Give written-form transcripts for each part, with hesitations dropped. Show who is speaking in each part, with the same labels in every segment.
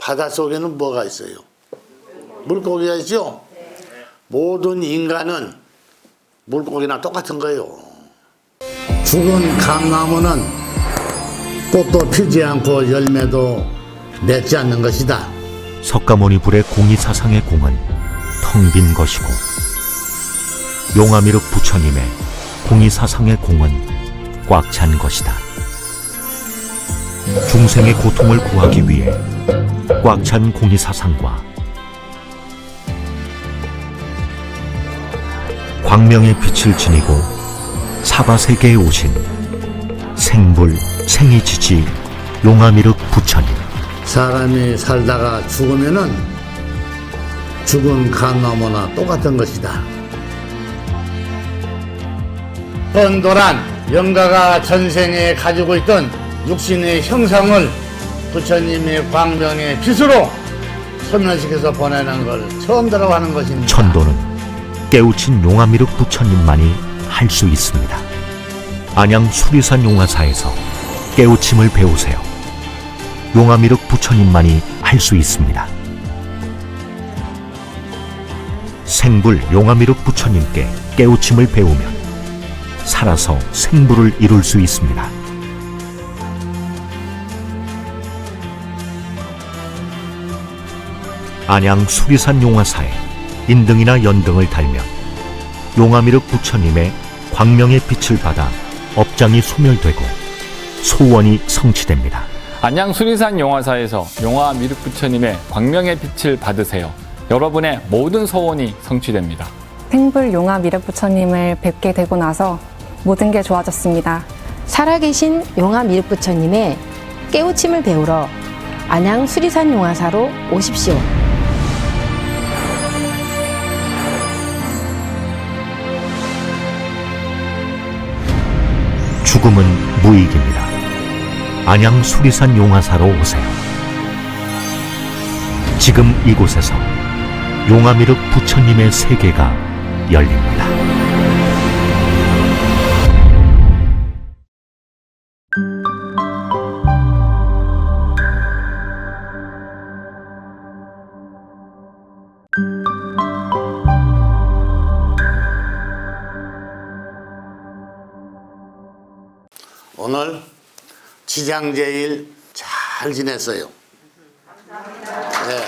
Speaker 1: 바닷속에는 뭐가 있어요? 물고기가 있죠? 모든 인간은 물고기나 똑같은 거예요. 죽은 감나무는 꽃도 피지 않고 열매도 맺지 않는 것이다.
Speaker 2: 석가모니 불의 공의사상의 공은 텅 빈 것이고 용화미륵 부처님의 공의사상의 공은 꽉 찬 것이다. 중생의 고통을 구하기 위해 꽉 찬 공의사상과 광명의 빛을 지니고 사바세계에 오신 생불 생이지지 용화미륵 부처님.
Speaker 1: 사람이 살다가 죽으면은 죽은 감나무나 똑같은 것이다. 번도란 영가가 전생에 가지고 있던 육신의 형상을 부처님의 광명의 빛으로 소멸시켜서 보내는 걸 처음 들어가는 것입니다.
Speaker 2: 천도는 깨우친 용화미륵 부처님만이 할 수 있습니다. 안양 수리산 용화사에서 깨우침을 배우세요. 용화미륵 부처님만이 할 수 있습니다. 생불 용화미륵 부처님께 깨우침을 배우면 살아서 생불을 이룰 수 있습니다. 안양 수리산 용화사에 인등이나 연등을 달면 용화미륵 부처님의 광명의 빛을 받아 업장이 소멸되고 소원이 성취됩니다.
Speaker 3: 안양 수리산 용화사에서 용화미륵 부처님의 광명의 빛을 받으세요. 여러분의 모든 소원이 성취됩니다.
Speaker 4: 생불 용화미륵 부처님을 뵙게 되고 나서 모든 게 좋아졌습니다.
Speaker 5: 살아계신 용화미륵 부처님의 깨우침을 배우러 안양 수리산 용화사로 오십시오.
Speaker 2: 죽음은 무익입니다. 안양 수리산 용화사로 오세요. 지금 이곳에서 용화미륵 부처님의 세계가 열립니다.
Speaker 1: 오늘 지장제일 잘 지냈어요. 네.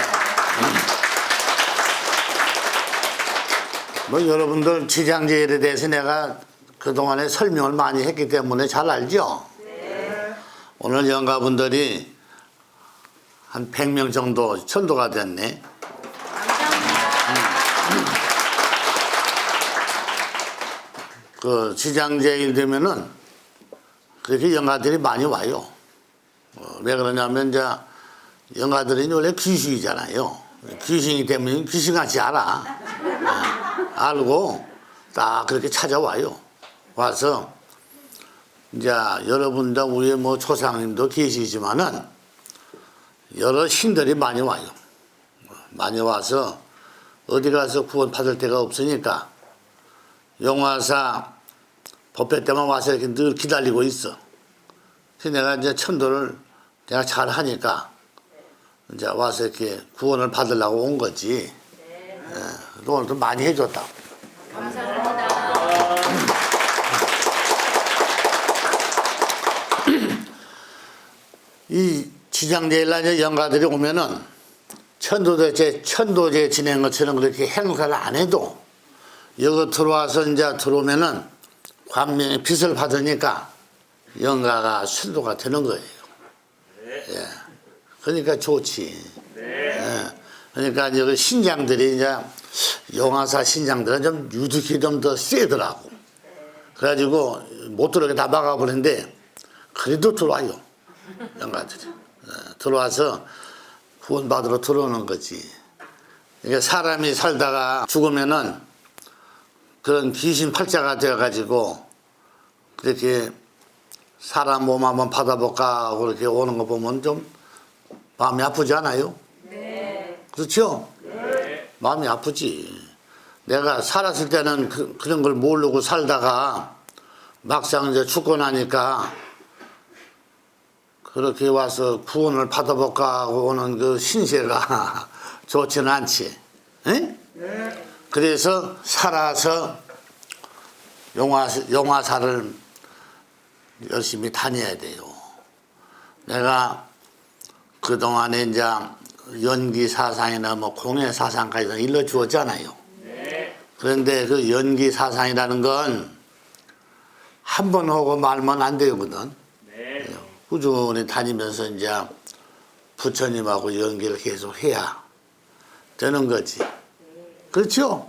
Speaker 1: 뭐 여러분들 지장제일에 대해서 내가 그동안에 설명을 많이 했기 때문에 잘 알죠? 네. 오늘 영가분들이 한 100명 정도 천도가 됐네. 그 지장제일 되면은 그렇게 영가들이 많이 와요. 왜 그러냐면 이제 영가들이 원래 귀신이잖아요. 귀신이 되면 귀신같이 알아. 알고 딱 그렇게 찾아와요. 와서 이제 여러분들 위에 뭐 조상님도 계시지만은 여러 신들이 많이 와요. 많이 와서 어디 가서 구원 받을 데가 없으니까 용화사 법회 때만 와서 이렇게 늘 기다리고 있어. 그래서 내가 이제 천도를 내가 잘 하니까 이제 와서 이렇게 구원을 받으려고 온 거지. 예, 오늘도 많이 해줬다. 감사합니다. 이 지장제일날 영가들이 오면은 천도제 지낸 것처럼 그렇게 행사를 안 해도 여기 들어와서 이제 들어오면은 광명의 빛을 받으니까 영가가 순도가 되는 거예요. 예. 그러니까 좋지. 예. 그러니까 여기 신장들이 이제 용화사 신장들은 좀 유득히 좀 더 세더라고. 그래가지고 못 들어오게 다 막아버리는데 그래도 들어와요. 영가들이. 예. 들어와서 구원받으러 들어오는 거지. 그러니까 사람이 살다가 죽으면은 그런 귀신 팔자가 되어가지고 그렇게 사람 몸 한번 받아볼까 하고 그렇게 오는 거 보면 좀 마음이 아프지 않아요? 네. 그렇죠? 네. 마음이 아프지. 내가 살았을 때는 그런 걸 모르고 살다가 막상 이제 죽고 나니까 그렇게 와서 구원을 받아볼까 하고 오는 그 신세가 좋지는 않지. 에? 그래서 살아서 용화사를 열심히 다녀야 돼요. 내가 그동안에 이제 연기 사상이나 뭐 공예 사상까지 일러주었잖아요. 그런데 그 연기 사상이라는 건 한 번 하고 말면 안 되거든. 꾸준히 다니면서 이제 부처님하고 연기를 계속 해야 되는 거지. 그렇죠?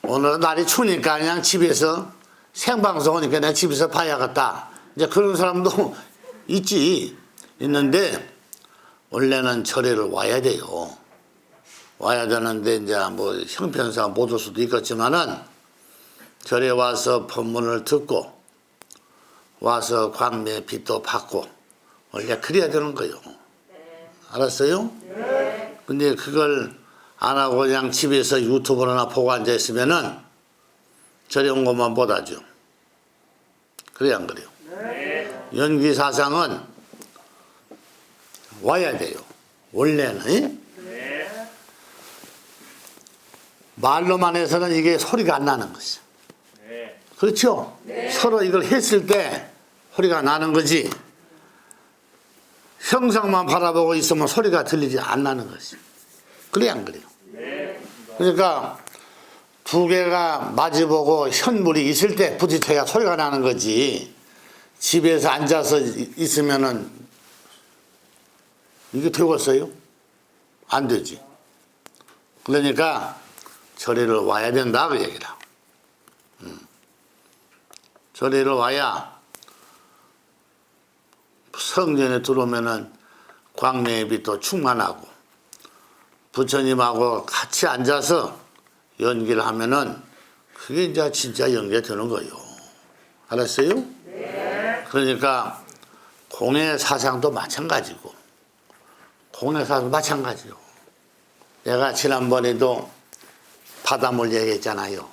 Speaker 1: 오늘 날이 추우니까 그냥 집에서 생방송 오니까 내가 집에서 봐야겠다. 이제 그런 사람도 있는데 원래는 절에를 와야 돼요. 와야 되는데 이제 뭐 형편상 못 올 수도 있겠지만은 절에 와서 법문을 듣고 와서 광명의 빛도 받고 원래 그래야 되는 거예요. 알았어요? 근데 그걸 안 하고 그냥 집에서 유튜브나 보고 앉아 있으면은 절에 온 것만 못 하죠. 그래 안 그래요? 연기 사상은 와야 돼요. 원래는. 말로만 해서는 이게 소리가 안 나는 것이죠. 그렇죠? 서로 이걸 했을 때 소리가 나는 거지. 형상만 바라보고 있으면 소리가 들리지 안 나는 것이. 그래 안 그래요? 그러니까 두 개가 마주보고 현물이 있을 때 부딪혀야 소리가 나는 거지. 집에서 앉아서 있으면은 이게 되겠어요? 안 되지. 그러니까 절에를 와야 된다 그 얘기라. 절에를 와야 성전에 들어오면은 광명의 빛도 충만하고 부처님하고 같이 앉아서 연기를 하면은 그게 이제 진짜 연기가 되는 거예요. 알았어요? 그러니까 공예 사상도 마찬가지고 공예 사상도 마찬가지요. 내가 지난번에도 바닷물 얘기했잖아요.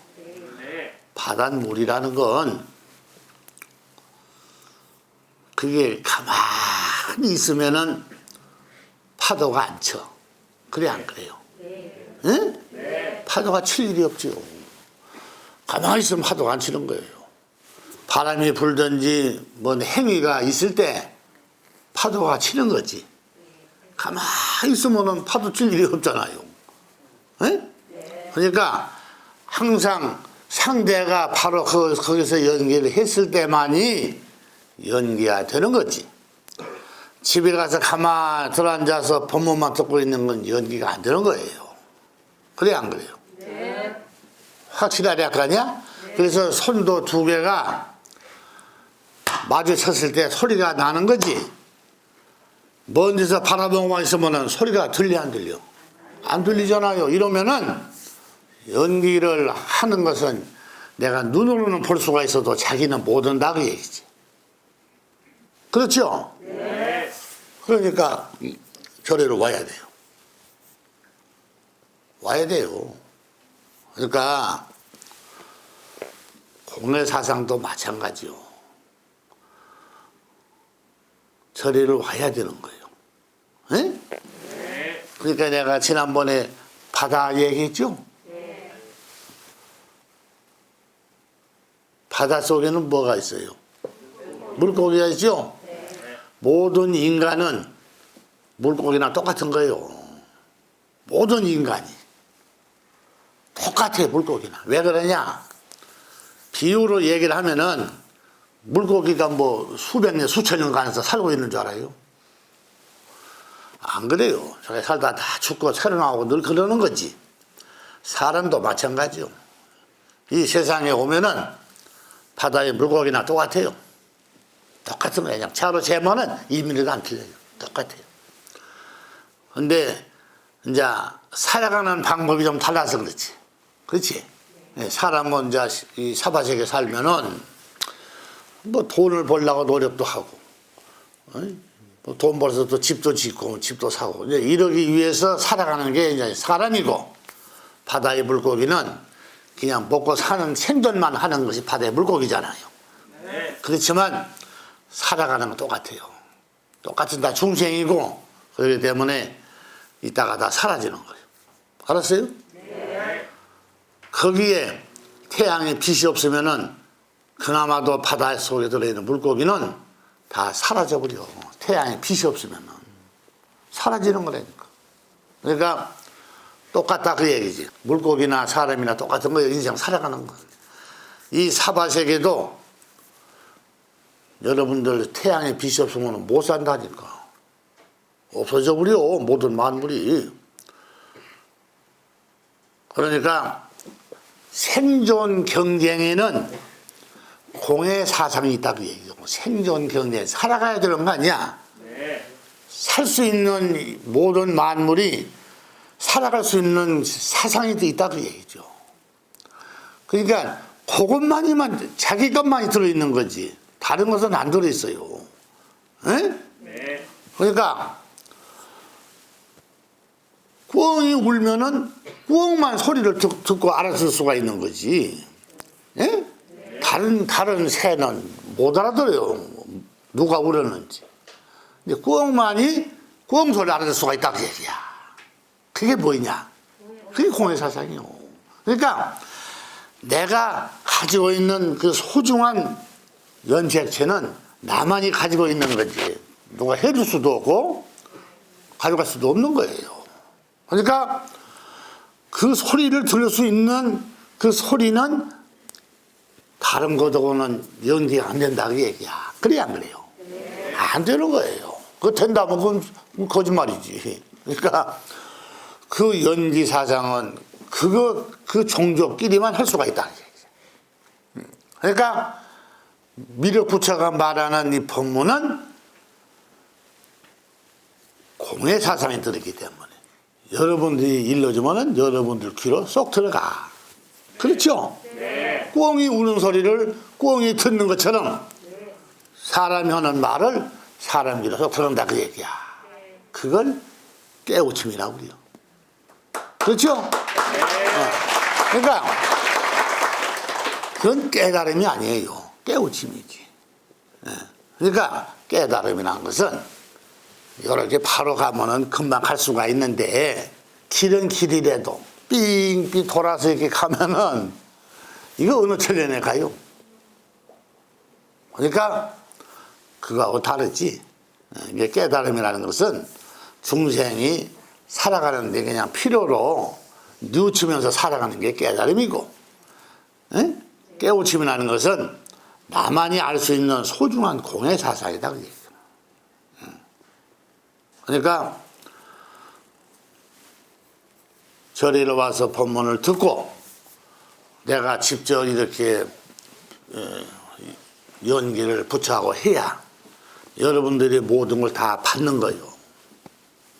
Speaker 1: 바닷물이라는 건 그게 가만히 있으면은 파도가 안 쳐. 그래 안 그래요? 응? 파도가 칠 일이 없죠. 가만히 있으면 파도가 안 치는 거예요. 바람이 불든지 뭔 행위가 있을 때 파도가 치는 거지. 가만히 있으면은 파도 칠 일이 없잖아요. 응? 그러니까 항상 상대가 바로 거기서 연기를 했을 때만이 연기가 되는 거지. 집에 가서 가만히 들어앉아서 법문만 듣고 있는 건 연기가 안 되는 거예요. 그래 안 그래요? 확실하게 할거냐? 그래서 손도 두 개가 마주쳤을 때 소리가 나는 거지. 먼 데서 바라보고만 있으면 소리가 들려 안 들려? 안 들리잖아요. 이러면은 연기를 하는 것은 내가 눈으로는 볼 수가 있어도 자기는 못 한다 그 얘기지. 그렇죠? 그러니까 절에로 와야 돼요. 와야 돼요. 그러니까 공예 사상도 마찬가지요. 절에를 와야 되는 거예요. 에? 그러니까 내가 지난번에 바다 얘기했죠? 바다 속에는 뭐가 있어요? 물고기가 있죠? 모든 인간은 물고기나 똑같은 거예요. 모든 인간이 똑같아요. 물고기나. 왜 그러냐? 비유로 얘기를 하면은 물고기가 뭐 수백 년 수천 년간에서 살고 있는 줄 알아요? 안 그래요. 저기 살다 다 죽고 새로 나오고 늘 그러는 거지. 사람도 마찬가지요. 이 세상에 오면은 바다의 물고기나 똑같아요. 똑같은 거예요. 그냥 차로 재면은 2mm도 안 틀려요. 똑같아요. 근데 이제 살아가는 방법이 좀 달라서 그렇지. 그렇지? 사람은 이제 이 사바세계 살면은 뭐 돈을 벌려고 노력도 하고, 뭐 돈 벌어서 또 집도 짓고 집도 사고, 이제 이러기 위해서 살아가는 게 이제 사람이고, 바다의 물고기는 그냥 먹고 사는 생존만 하는 것이 바다의 물고기잖아요. 그렇지만 살아가는 건 똑같아요. 똑같은 다 중생이고 그렇기 때문에 이따가 다 사라지는 거예요. 알았어요? 거기에 태양의 빛이 없으면은 그나마도 바다 속에 들어있는 물고기는 다 사라져버려. 태양의 빛이 없으면은 사라지는 거라니까. 그러니까 똑같다 그 얘기지. 물고기나 사람이나 똑같은 거예요. 인생 살아가는 거. 이 사바세계도 여러분들 태양의 빛이 없으면 못 산다니까. 없어져 버려 모든 만물이. 그러니까 생존 경쟁에는 공의 사상이 있다고 얘기해요. 생존 경쟁 살아가야 되는 거 아니야. 살 수 있는 모든 만물이 살아갈 수 있는 사상이 있다고 얘기죠. 그러니까 그것만이만 자기 것만이 들어있는 거지 다른 것은 안 들어있어요. 에? 그러니까 꾸엉이 울면은 꾸엉만 소리를 듣고 알아들 수가 있는 거지. 에? 다른 새는 못 알아들어요. 누가 울었는지. 근데 꾸엉만이 꾸엉 소리 알아들 수가 있다고 얘기야. 그게 뭐냐? 그게 공의 사상이요. 그러니까 내가 가지고 있는 그 소중한 연색체는 나만이 가지고 있는 거지. 누가 해줄 수도 없고 가져갈 수도 없는 거예요. 그러니까 그 소리를 들을 수 있는 그 소리는 다른 것하고는 연기가 안 된다고 얘기야. 그래 안 그래요? 안 되는 거예요. 그거 된다면 그건 거짓말이지. 그러니까 그 연기 사상은 그 종족끼리만 할 수가 있다. 그러니까 미륵부처가 말하는 이 법문은 공의 사상이 들었기 때문에 여러분들이 일러주면은 여러분들 귀로 쏙 들어가. 그렇죠? 꾸엉이 우는 소리를 꾸엉이 듣는 것처럼 사람이 하는 말을 사람 귀로 쏙 들어간다 그 얘기야. 그걸 깨우침이라고 그래요. 그렇죠? 그러니까 그건 깨달음이 아니에요. 깨우침이지. 그러니까 깨달음이라는 것은 이렇게 바로 가면은 금방 갈 수가 있는데 길은 길이라도 삥삥 돌아서 이렇게 가면은 이거 어느 천년에 가요? 그러니까 그거하고 다르지. 이게 깨달음이라는 것은 중생이 살아가는데 그냥 필요로 뉘우치면서 살아가는 게 깨달음이고, 깨우침이라는 것은 나만이 알 수 있는 소중한 공의 사상이다. 그러니까 절에로 와서 법문을 듣고 내가 직접 이렇게 연기를 부처하고 해야 여러분들이 모든 걸 다 받는 거예요.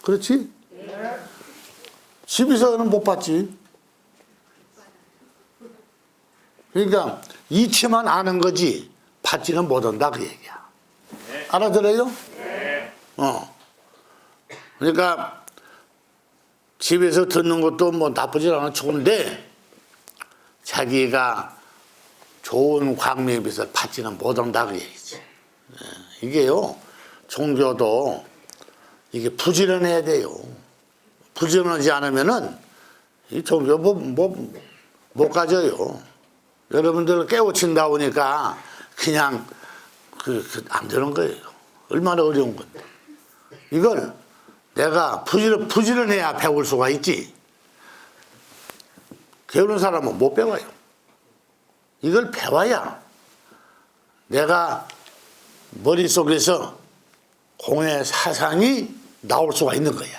Speaker 1: 그렇지? 집에서는 못 받지. 그러니까 이치만 아는 거지 받지는 못한다 그 얘기야. 알아들어요? 그러니까 집에서 듣는 것도 뭐 나쁘지 않아 좋은데 자기가 좋은 광명의 빛을 받지는 못한다 그 얘기지. 이게요 종교도 이게 부지런해야 돼요. 부지런하지 않으면은 이 종교 못 가져요. 여러분들 깨우친다 보니까 그냥 안 되는 거예요. 얼마나 어려운 건데. 이걸 내가 부지런해야 배울 수가 있지. 배우는 사람은 못 배워요. 이걸 배워야 내가 머릿속에서 공의 사상이 나올 수가 있는 거야.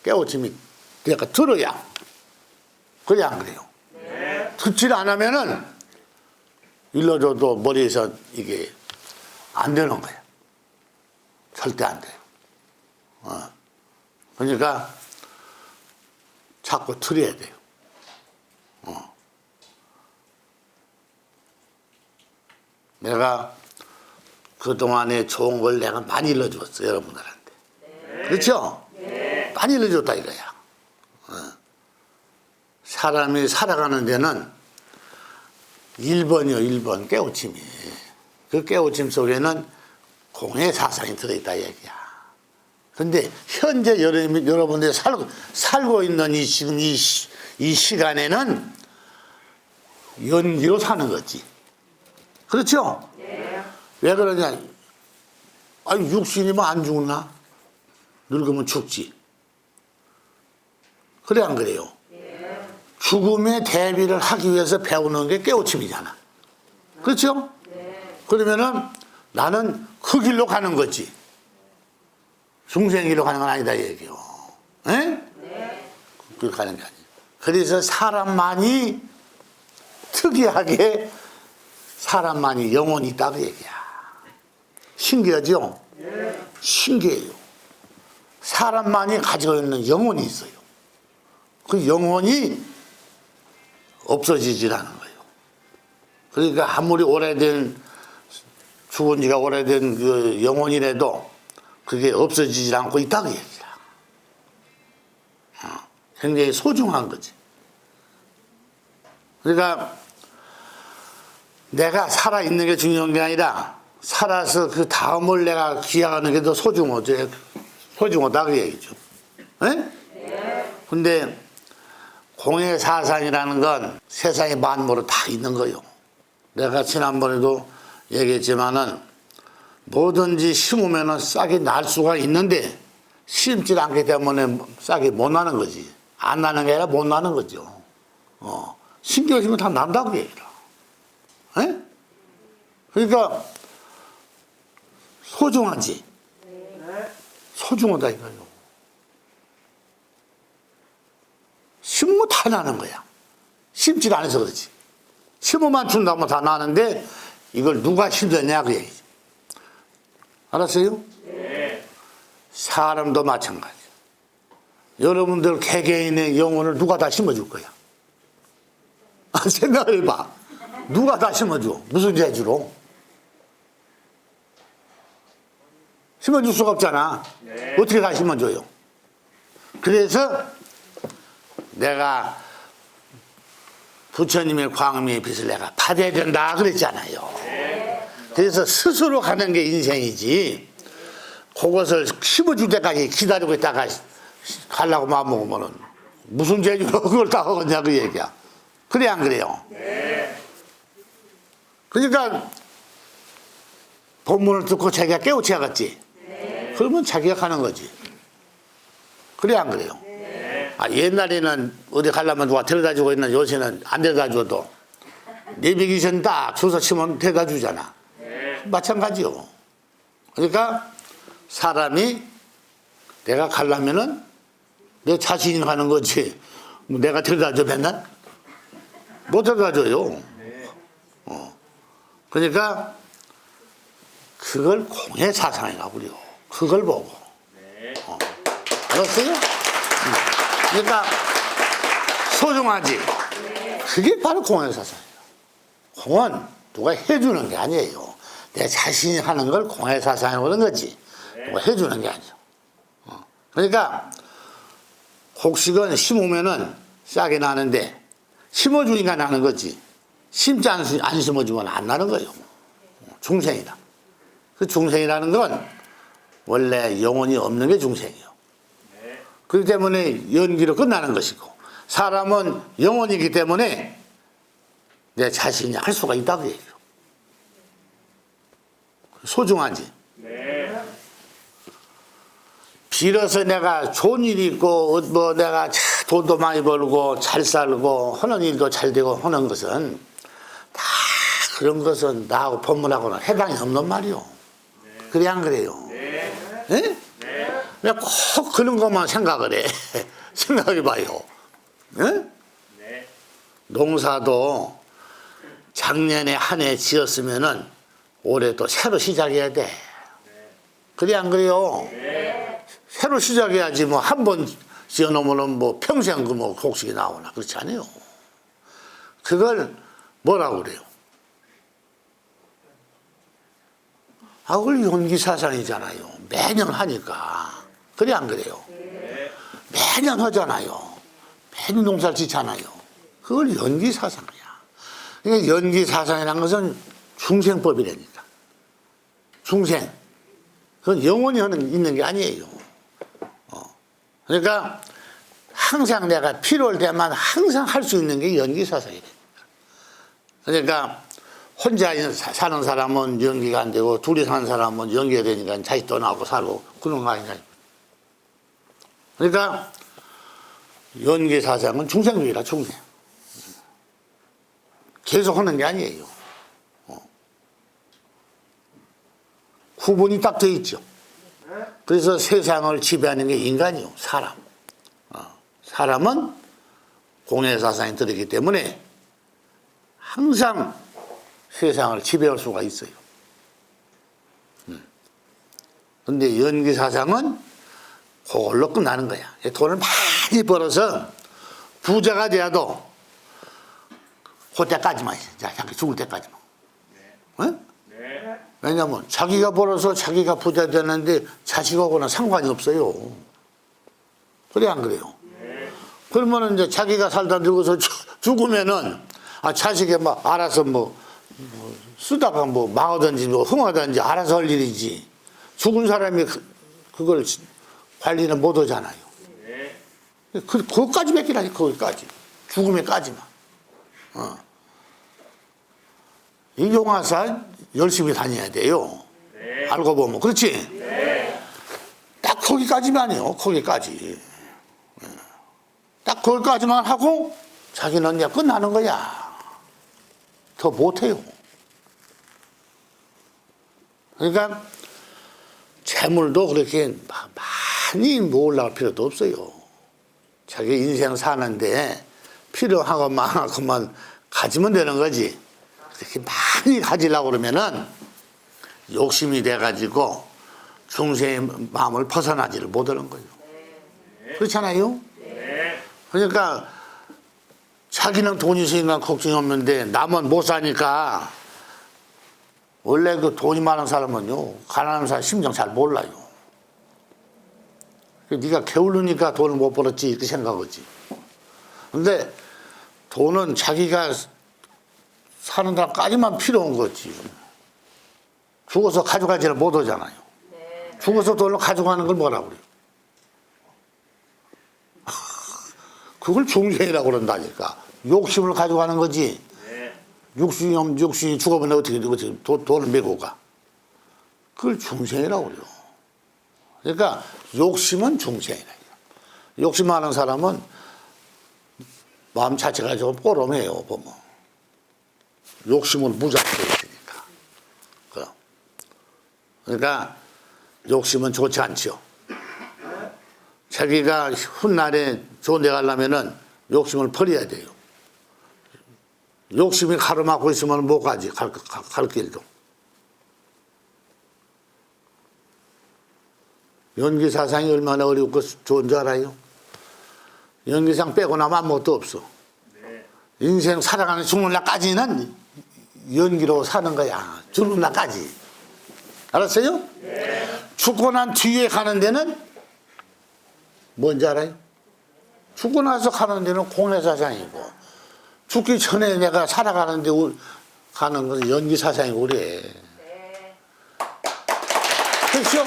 Speaker 1: 깨우침이 내가 들어야. 그래 안 그래요? 듣질 않으면은 일러줘도 머리에서 이게 안 되는 거야. 절대 안 돼요. 그러니까 자꾸 들어야 돼요. 내가 그동안에 좋은 걸 내가 많이 일러줬어 여러분들한테. 그렇죠? 많이 일러줬다 이거야. 사람이 살아가는 데는 1번이요 1번 깨우침이. 그 깨우침 속에는 공의 사상이 들어있다 얘기야. 근데 현재 여러분들이 살고 있는 지금 이 시간에는 연기로 사는 거지. 그렇죠? 왜 그러냐? 아니, 육신이면 안 죽나? 늙으면 죽지. 그래, 안 그래요? 죽음에 대비를 하기 위해서 배우는 게 깨우침이잖아. 그렇죠? 그러면은 나는 그 길로 가는 거지. 중생 길로 가는 건 아니다, 이 얘기요. 에? 그렇게 가는 게 아니에요. 그래서 사람만이 특이하게 사람만이 영혼이 있다, 그 얘기야. 신기하죠? 신기해요. 사람만이 가지고 있는 영혼이 있어요. 그 영혼이 없어지질 않은 거예요. 그러니까 아무리 오래된, 죽은 지가 오래된 그 영혼이라도 그게 없어지질 않고 있다, 그 얘기야. 굉장히 소중한 거지. 그러니까 내가 살아있는 게 중요한 게 아니라 살아서 그 다음을 내가 기약하는 게 더 소중하다, 그 얘기죠. 에? 근데 공해사상이라는 건 세상에 만물로 다 있는 거예요. 내가 지난번에도 얘기했지만은 뭐든지 심으면은 싹이 날 수가 있는데 심지 않기 때문에 싹이 못 나는 거지. 안 나는 게 아니라 못 나는 거죠. 신경 쓰면 다 난다고 얘기라. 에? 그러니까 소중하지. 소중하다 이거요. 심으면 다 나는 거야. 심지가 않아서 그렇지. 심으면 준다면 다 나는데 이걸 누가 심었냐 그 얘기지. 알았어요? 사람도 마찬가지. 여러분들 개개인의 영혼을 누가 다 심어줄 거야? 생각해봐. 누가 다 심어줘? 무슨 재주로? 심어줄 수가 없잖아. 어떻게 다 심어줘요? 그래서 내가 부처님의 광명의 빛을 내가 받아야 된다 그랬잖아요. 그래서 스스로 가는 게 인생이지, 그것을 심어줄 때까지 기다리고 있다가 가려고 마음먹으면 무슨 재주로 그걸 다 하겠냐 그 얘기야. 그래 안 그래요? 그러니까 본문을 듣고 자기가 깨우쳐야겠지. 그러면 자기가 가는 거지. 그래 안 그래요? 옛날에는 어디 가려면 누가 데려다 주고 있는, 요새는 안 데려다 줘도 내비게이션 딱 줘서 치면 데려다 주잖아. 마찬가지요. 그러니까 사람이 내가 가려면은 내 자신이 가는 거지. 내가 데려다 줘 맨날? 못 데려다 줘요. 그러니까 그걸 공해사상이라고 그래요. 그걸 보고. 알았어요? 그러니까 소중하지. 그게 바로 공해사상이에요. 공은 누가 해주는 게 아니에요. 내 자신이 하는 걸 공해사상이라고 그러는 거지. 누가 해주는 게 아니죠. 그러니까 곡식은 심으면은 싹이 나는데 심어주니까 나는 거지. 심지 안 심어주면 안 나는 거예요. 중생이다. 그 중생이라는 건 원래 영혼이 없는 게 중생이에요. 그렇기 때문에 연기로 끝나는 것이고, 사람은 영혼이기 때문에 내 자신이 할 수가 있다고 얘기해요. 소중하지. 빌어서 내가 좋은 일이 있고 뭐 내가 돈도 많이 벌고 잘 살고 하는 일도 잘 되고 하는 것은 다 그런 것은 나하고 법문하고는 해당이 없는 말이요. 그래 안 그래요? 네? 왜 꼭 그런 것만 생각을 해? 생각해봐요. 네? 농사도 작년에 한 해 지었으면은 올해 또 새로 시작해야 돼. 그래 안 그래요? 새로 시작해야지. 뭐 한 번 지어놓으면 뭐 평생 그 뭐 곡식이 나오나. 그렇지 않아요. 그걸 뭐라고 그래요? 그걸 연기사상이잖아요. 매년 하니까. 그래 안 그래요? 매년 하잖아요. 매년 농사를 짓잖아요. 그걸 연기사상이야. 그러니까 연기사상이라는 것은 중생법이라니까. 중생. 그건 영원히 있는 게 아니에요. 그러니까 항상 내가 필요할 때만 항상 할 수 있는 게 연기사상이에요. 그러니까 혼자 사는 사람은 연기가 안 되고 둘이 사는 사람은 연기가 되니까 자식 떠나고 살고 그런 거 아니냐. 그러니까 연기사상은 중생주의라, 중생. 계속 하는 게 아니에요. 구분이 딱 돼 있죠. 그래서 세상을 지배하는 게 인간이요, 사람. 사람은 공예사상이 들어있기 때문에 항상 세상을 지배할 수가 있어요. 근데 연기사상은 그걸로 끝나는 거야. 돈을 많이 벌어서 부자가 돼도 그때까지만, 자기 죽을 때까지만. 네? 왜냐면 자기가 벌어서 자기가 부자 되는데 자식하고는 상관이 없어요. 그래 안 그래요? 그러면은 이제 자기가 살다 늙어서 죽으면은 자식이 막 알아서 뭐 쓰다가 뭐 망하든지 뭐 흥하든지 알아서 할 일이지. 죽은 사람이 그걸 관리는 못 하잖아요. 그것까지 뺏기라니, 거기까지. 죽음에까지만. 이 용화사 열심히 다녀야 돼요. 알고 보면. 그렇지? 딱 거기까지만이요. 거기까지. 딱 거기까지만 하고 자기는 이제 끝나는 거야. 더 못해요. 그러니까 재물도 그렇게 많이 모으려고 필요도 없어요. 자기 인생 사는데 필요하고만 가지면 되는 거지. 그렇게 많이 가지려고 그러면은 욕심이 돼가지고 중생의 마음을 벗어나지를 못하는 거예요. 그렇잖아요? 그러니까 자기는 돈이 있으니까 걱정이 없는데 남은 못 사니까 원래 그 돈이 많은 사람은요, 가난한 사람 심정 잘 몰라요. 네가 게으르니까 돈을 못 벌었지 이렇게 생각하지. 근데 돈은 자기가 사는 사람까지만 필요한 거지. 죽어서 가져가지를 못하잖아요. 죽어서 돈을 가져가는 걸 뭐라고 그래요? 그걸 중생이라고 그런다니까. 욕심을 가져가는 거지. 육신이 죽어보면 어떻게 돈을 메고 가. 그걸 중생이라고 그래요. 그러니까 욕심은 중생이라. 욕심 많은 사람은 마음 자체가 좀 뽀롬해요, 보면. 욕심은 무작위로 있으니까. 그러니까 욕심은 좋지 않죠. 자기가 훗날에 좋은 데 가려면은 욕심을 버려야 돼요. 욕심이 가로막고 있으면 못 가지, 갈 길도. 연기사상이 얼마나 어렵고 좋은 줄 알아요? 연기상 빼고 나면 아무것도 없어. 인생 살아가는 죽는 날까지는 연기로 사는 거야. 죽는 날까지. 알았어요? 죽고 난 뒤에 가는 데는 뭔지 알아요? 죽고 나서 가는 데는 공예사상이고, 죽기 전에 내가 살아가는데 가는 것은 연기사상이고 그래. 그렇죠?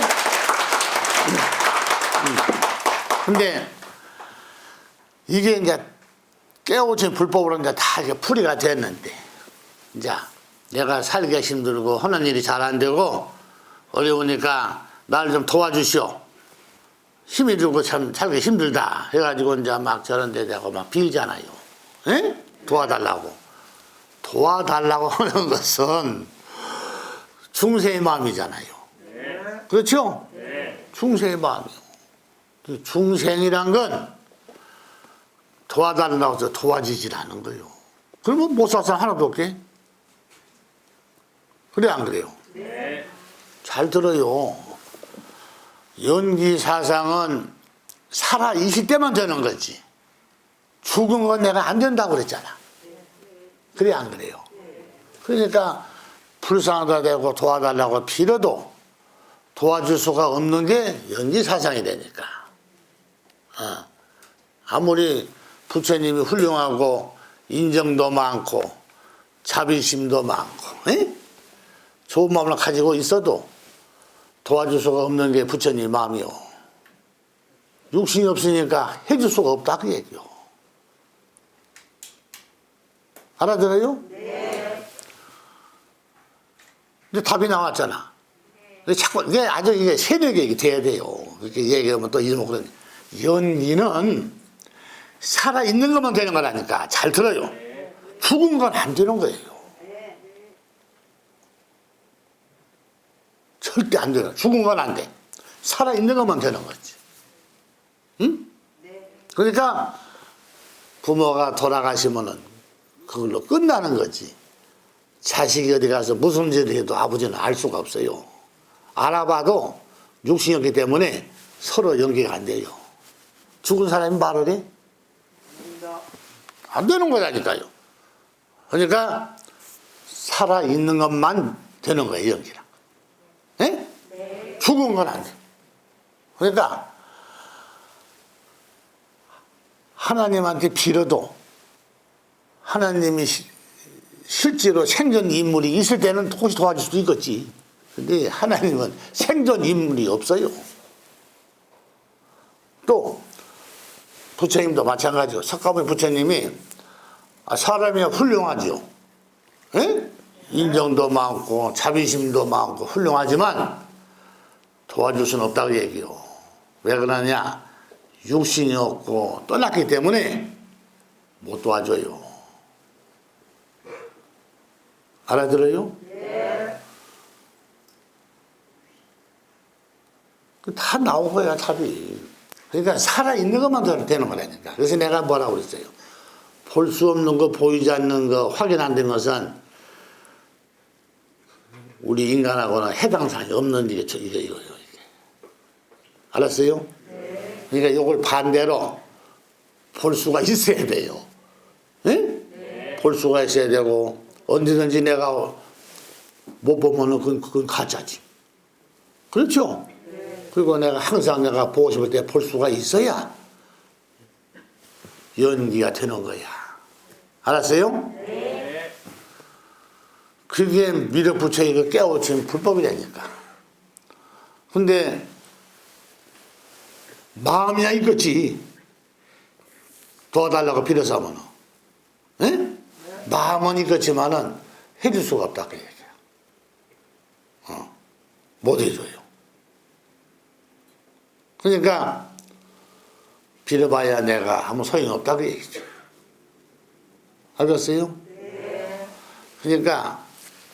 Speaker 1: 근데 이게 이제 깨우친 불법으로 이제 다 이게 풀이가 됐는데, 이제 내가 살기가 힘들고 하는 일이 잘 안 되고 어려우니까 나를 좀 도와주시오. 힘이 들고 참 살기 힘들다 해가지고 이제 막 저런 데 대고 막 빌잖아요. 에? 도와달라고. 도와달라고 하는 것은 중생의 마음이잖아요. 그렇죠? 중생의 마음이요. 중생이란 건 도와달라고 해서 도와주질 않은 거예요. 그러면 못 살 사람 하나도 없게? 그래 안 그래요? 잘 들어요. 연기사상은 살아 있을 때만 되는 거지. 죽은 건 내가 안 된다고 그랬잖아. 그래 안 그래요? 그러니까 불쌍하다 되고 도와달라고 빌어도 도와줄 수가 없는 게 연기사상이 되니까. 아무리 부처님이 훌륭하고 인정도 많고 자비심도 많고 에? 좋은 마음을 가지고 있어도 도와줄 수가 없는 게 부처님 마음이요. 육신이 없으니까 해줄 수가 없다 그 얘기요. 알아들어요? 네. 근데 답이 나왔잖아. 근데 자꾸 이게 아주 이게 세뇌격이 돼야 돼요. 그렇게 얘기하면 또 잊어먹거든. 연기는 살아 있는 것만 되는 거라니까. 잘 들어요. 죽은 건 안 되는 거예요. 절대 안 돼요. 죽은 건 안 돼. 살아 있는 것만 되는 거지. 응? 그러니까 부모가 돌아가시면은 그걸로 끝나는 거지. 자식이 어디 가서 무슨 짓을 해도 아버지는 알 수가 없어요. 알아봐도 육신이 없기 때문에 서로 연계가 안 돼요. 죽은 사람이 말을 해? 안 되는 거라니까요. 그러니까 살아있는 것만 되는 거예요, 연기랑. 예? 죽은 건 안 돼. 그러니까 하나님한테 빌어도 하나님이 실제로 생전 인물이 있을 때는 혹시 도와줄 수도 있겠지. 근데 하나님은 생전 인물이 없어요. 또 부처님도 마찬가지고 석가모니 부처님이 사람이 훌륭하죠. 에? 인정도 많고 자비심도 많고 훌륭하지만 도와줄 수는 없다고 얘기해요. 왜 그러냐? 육신이 없고 떠났기 때문에 못 도와줘요. 알아들어요? 네. 다 나온 거야, 답이. 그러니까 살아있는 것만 되는 거라니까. 그래서 내가 뭐라고 그랬어요? 볼 수 없는 거, 보이지 않는 거, 확인 안 된 것은 우리 인간하고는 해당 사항이 없는 이거예요. 알았어요? 네. 그러니까 이걸 반대로 볼 수가 있어야 돼요. 네? 네. 볼 수가 있어야 되고 언제든지 내가 못 보면은 그건 가짜지. 그렇죠? 네. 그리고 내가 항상 내가 보고 싶을 때 볼 수가 있어야 연기가 되는 거야. 알았어요? 네. 그게 미륵부처의 깨우친 불법이라니까. 근데 마음이야 있겠지. 도와달라고 빌어서 하면. 에? 마음은 있겠지만은 해줄 수가 없다 그 얘기야. 못 해줘요. 그러니까 빌어봐야 내가 아무 소용이 없다 그 얘기죠. 알겠어요? 네. 그러니까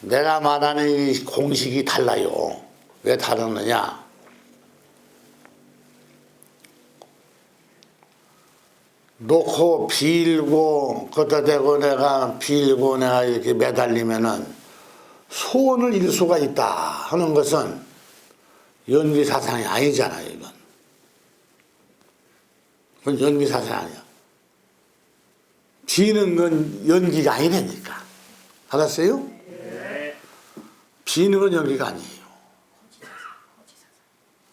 Speaker 1: 내가 말하는 이 공식이 달라요. 왜 다르느냐? 놓고 빌고 걷다 대고 내가 빌고 내가 이렇게 매달리면은 소원을 이룰 수가 있다 하는 것은 연기 사상이 아니잖아요. 이건 그건 연기 사상이 아니야. 비는 건 연기가 아니라니까. 알았어요? 네. 비는 건 연기가 아니에요.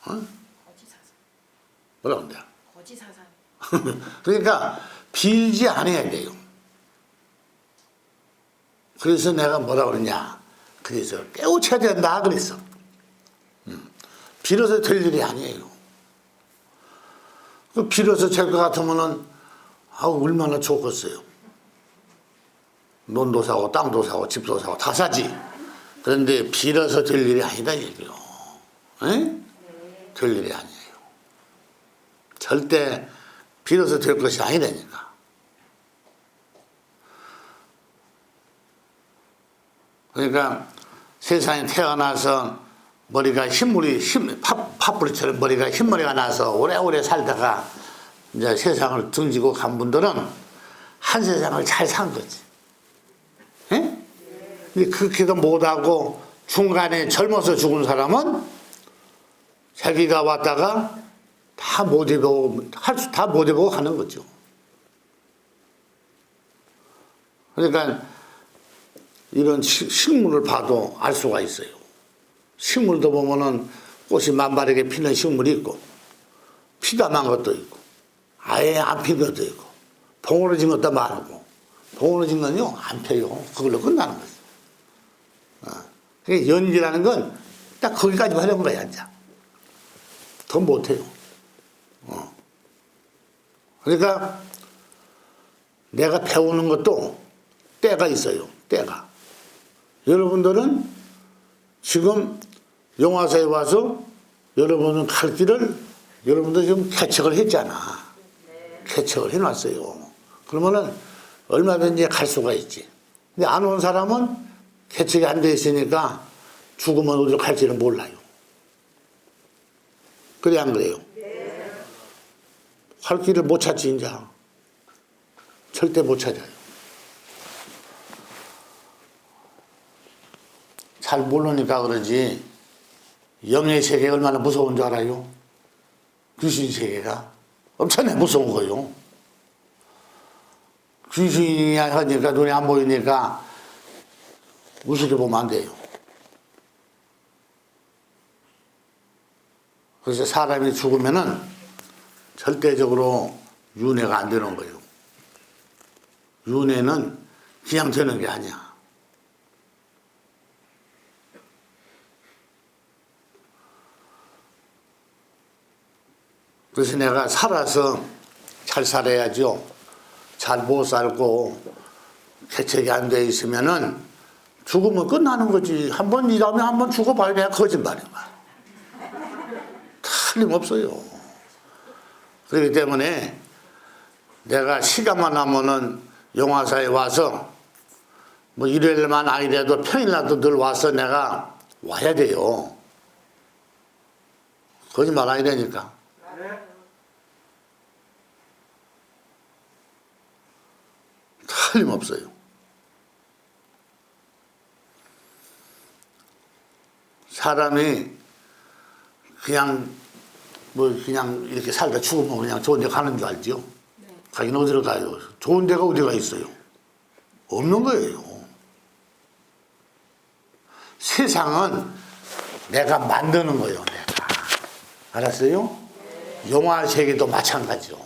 Speaker 1: 어? 뭐라고 한대?
Speaker 5: 거지사상.
Speaker 1: 그러니까 빌지 않아야 돼요. 그래서 내가 뭐라 그러냐? 그래서 깨우쳐야 된다 그랬어. 빌어서 될 일이 아니에요. 그 빌어서 될 것 같으면은 얼마나 좋겠어요. 논도 사고 땅도 사고 집도 사고 다 사지. 그런데 빌어서 될 일이 아니다 얘기요. 에? 될 일이 아니에요. 절대 빌어서 될 것이 아니라니까. 그러니까 세상에 태어나서 머리가 팥뿌리처럼 머리가 흰머리가 나서 오래오래 살다가 이제 세상을 등지고 간 분들은 한 세상을 잘 산 거지. 예? 근데 그렇게도 못하고 중간에 젊어서 죽은 사람은 자기가 왔다가 다 못 해보고, 다 못 해보고 가는 거죠. 그러니까 이런 식물을 봐도 알 수가 있어요. 식물도 보면은 꽃이 만발하게 피는 식물이 있고, 피다만 것도 있고, 아예 안 핀 것도 있고, 봉우러진 것도 많고, 봉우러진 건요, 안 펴요. 그걸로 끝나는 거죠. 그러니까 연기라는 건 딱 거기까지만 하는 거야, 이제. 더 못해요. 그러니까 내가 배우는 것도 때가 있어요. 때가. 여러분들은 지금 용화사에 와서 여러분은 갈 길을 여러분들 지금 개척을 했잖아. 개척을 해놨어요. 그러면은 얼마든지 갈 수가 있지. 근데 안 온 사람은 개척이 안 돼 있으니까 죽으면 어디로 갈지는 몰라요. 그래 안 그래요? 갈 길을 못 찾지 이제. 절대 못 찾아요. 잘 모르니까 그러지 영의 세계가 얼마나 무서운 줄 알아요? 귀신 세계가 엄청나게 무서운 거예요. 귀신이 하니까 눈에 안 보이니까 우습게 보면 안 돼요. 그래서 사람이 죽으면은 절대적으로 윤회가 안 되는 거예요. 윤회는 그냥 되는 게 아니야. 그래서 내가 살아서 잘 살아야죠. 잘 못 살고 개척이 안 돼 있으면은 죽으면 끝나는 거지. 한 번 일하면 한 번 죽어봐야 내가 거짓말이야. 틀림없어요. 그렇기 때문에 내가 시간만 나면은 용화사에 와서 뭐 일요일만 아니라도 평일날도 늘 와서 내가 와야 돼요. 거짓말 아니라니까. 틀림없어요. 사람이 그냥 뭐 그냥 이렇게 살다 죽으면 그냥 좋은 데 가는 줄 알지요? 가긴 어디로 가요? 좋은 데가 어디가 있어요? 없는 거예요. 세상은 내가 만드는 거예요. 내가. 알았어요? 용화 세계도 마찬가지요.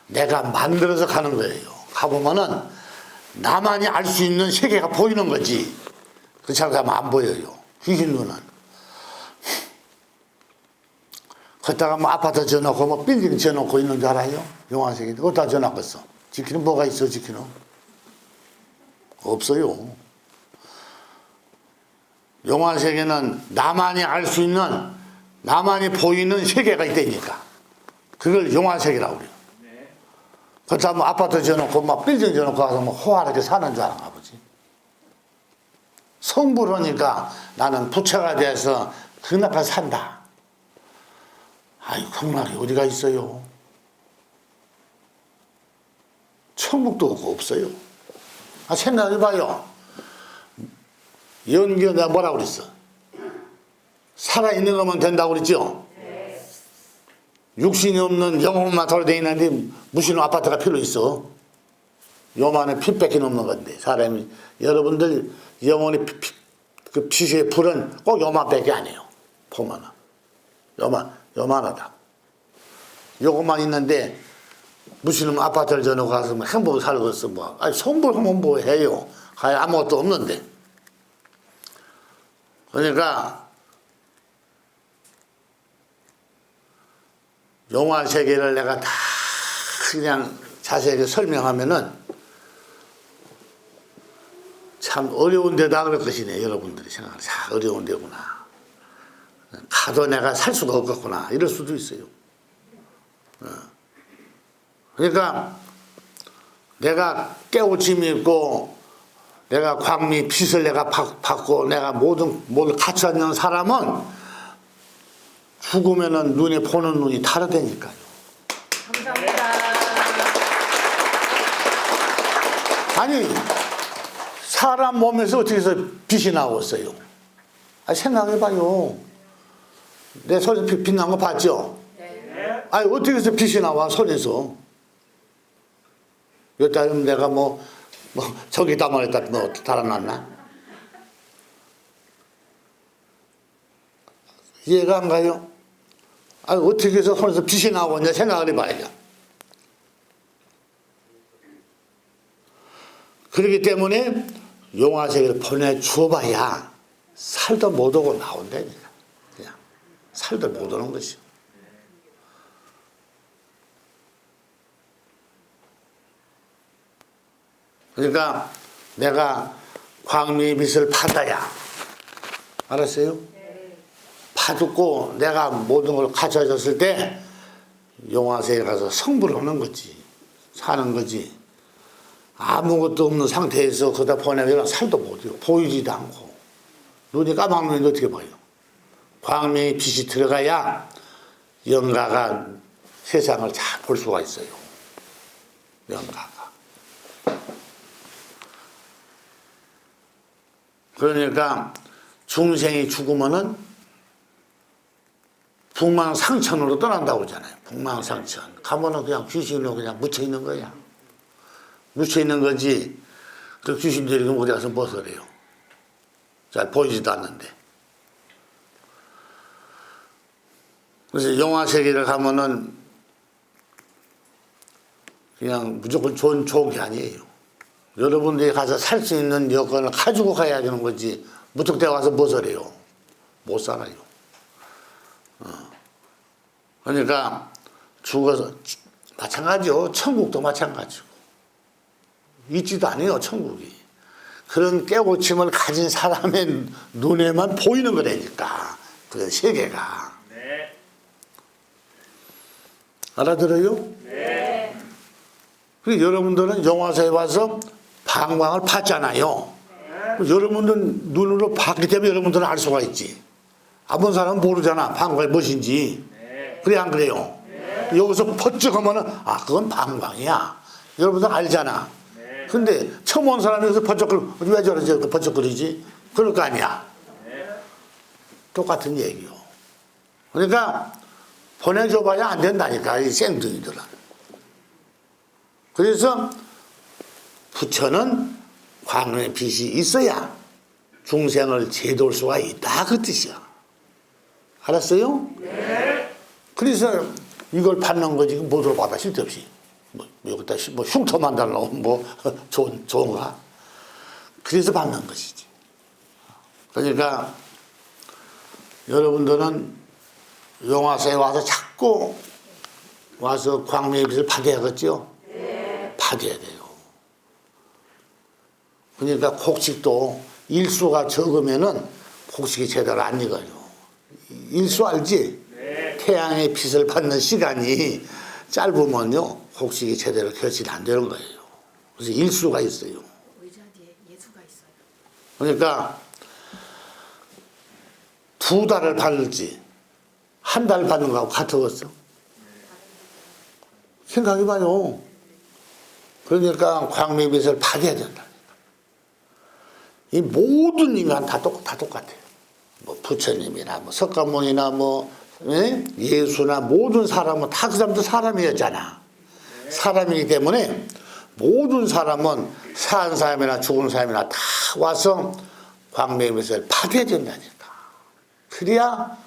Speaker 1: 내가 만들어서 가는 거예요. 가보면은 나만이 알 수 있는 세계가 보이는 거지. 그렇지 않고 가면 안 보여요. 귀신 눈은. 거기다가 뭐 아파트 지어놓고 뭐 빌딩 지어놓고 있는 줄 알아요? 용화세계. 그거 다 지어놨겠어. 지키는 뭐가 있어, 지키는? 없어요. 용화세계는 나만이 알 수 있는, 나만이 보이는 세계가 있다니까. 그걸 용화세계라고 그래요. 그렇다 뭐 아파트 지어놓고 막 빌딩 지어놓고 가서 뭐 호화롭게 사는 줄 아는가 보지. 성불하니까 나는 부처가 돼서 그 나라 산다. 아이, 극락이 어디가 있어요? 천국도 없어요. 아, 생각해봐요. 연기가 내가 뭐라고 그랬어? 살아있는 것만 된다고 그랬죠? 육신이 없는 영혼만 돌아다니는데 무슨 아파트가 필요 있어? 요만한 핏밖에 없는 건데 사람이 여러분들 영혼의 그 피수의 불은 꼭 요만밖에 아니에요. 보면은 요만하다. 요것만 있는데 무슨 아파트를 지어놓고 가서 뭐 행복을 살겠어 뭐. 아니 성불하면 뭐 해요? 아무것도 없는데. 그러니까 용화 세계를 내가 다 그냥 자세하게 설명하면은 참 어려운 데다 그럴 것이네. 여러분들이 생각하는 참 어려운 데구나. 가도 내가 살 수가 없겠구나. 이럴 수도 있어요. 그러니까 내가 깨우침이 있고 내가 광미 빛을 내가 받고 내가 모든 갖춰 있는 사람은 죽으면은 눈에 보는 눈이 다르다니까요.
Speaker 6: 감사합니다.
Speaker 1: 아니 사람 몸에서 어떻게 해서 빛이 나왔어요? 아, 생각해봐요. 내 손에 빛 난 거 봤죠? 네. 아니 어떻게 해서 빛이 나와 손에서? 여기다 내가 뭐 저기다 말했다 뭐 달아놨나? 이해가 안 가요? 아니 어떻게 해서 손에서 빛이 나오냐 생각을 해봐야죠. 그렇기 때문에 용화세계를 보내주어봐야 살도 못 오고 나온다니까. 그냥 살도 못 오는 것이요. 그러니까 내가 광명의 빛을 받아야, 알았어요? 파듣고 내가 모든 걸 갖춰졌을 때 용화세에 가서 성불을 하는 거지. 사는 거지. 아무것도 없는 상태에서 거기다 보내면 살도 못 해요. 보이지도 않고. 눈이 까막눈인데 어떻게 보여? 광명의 빛이 들어가야 영가가 세상을 잘 볼 수가 있어요. 영가가. 그러니까 중생이 죽으면은 북망상천으로 떠난다고 그러잖아요. 북망상천. 가면은 그냥 귀신으로 그냥 묻혀 있는 거야. 묻혀 있는 거지. 그 귀신들이 그럼 어디 가서 벗어래요. 잘 보이지도 않는데. 그래서 영화세계를 가면은 그냥 무조건 좋은 게 아니에요. 여러분들이 가서 살 수 있는 여건을 가지고 가야 되는 거지. 무턱대고 가서 벗어래요. 못 살아요. 그러니까 죽어서 마찬가지요. 천국도 마찬가지고. 있지도 않아요. 천국이. 그런 깨우침을 가진 사람의 눈에만 보이는 거라니까. 그런 세계가.
Speaker 3: 네.
Speaker 1: 알아들어요? 네. 그리고 여러분들은 영화사에 와서 방광을 봤잖아요. 네. 여러분들은 눈으로 봤기 때문에 여러분들은 알 수가 있지. 안 본 사람은 모르잖아. 방광이 무엇인지. 네. 그래 안 그래요? 네. 여기서 퍼쩍 하면은 아 그건 방광이야. 여러분들 알잖아. 네. 근데 처음 온 사람이 여기서 퍼쩍거리고 왜 저러지? 퍼쩍거리지? 그럴 거 아니야. 네. 똑같은 얘기요. 그러니까 보내줘봐야 안 된다니까 이 생뚱이들은. 그래서 부처는 광명의 빛이 있어야 중생을 제도할 수가 있다 그 뜻이야. 알았어요? 네. 그래서 이걸 받는 거지 뭐로 받아 쓸데없이 뭐 여기다 뭐 흉터만 달라고 뭐 좋은가? 그래서 받는 것이지. 그러니까 여러분들은 용화사에 와서 자꾸 와서 광명의 빛을 받아야겠죠? 네. 받아야 돼요. 그러니까 곡식도 일수가 적으면은 곡식이 제대로 안 익어요. 일수 알지? 네. 태양의 빛을 받는 시간이 짧으면요 곡식이 제대로 결실이 안 되는 거예요. 그래서 일수가 있어요.
Speaker 6: 의자 뒤에 예수가 있어요.
Speaker 1: 그러니까 2달을 받을지 1달 받는 거하고 같았어. 생각해봐요. 그러니까 광명의 빛을 받아야 된다니까. 이 모든 인간 다 똑같아요. 뭐 부처님이나 뭐 석가모니나 뭐 예수나 모든 사람은 다 그 사람도 사람이었잖아. 사람이기 때문에 모든 사람은 산 사람이나 죽은 사람이나 다 와서 광명의 빛을 받아야 된다니까. 그래야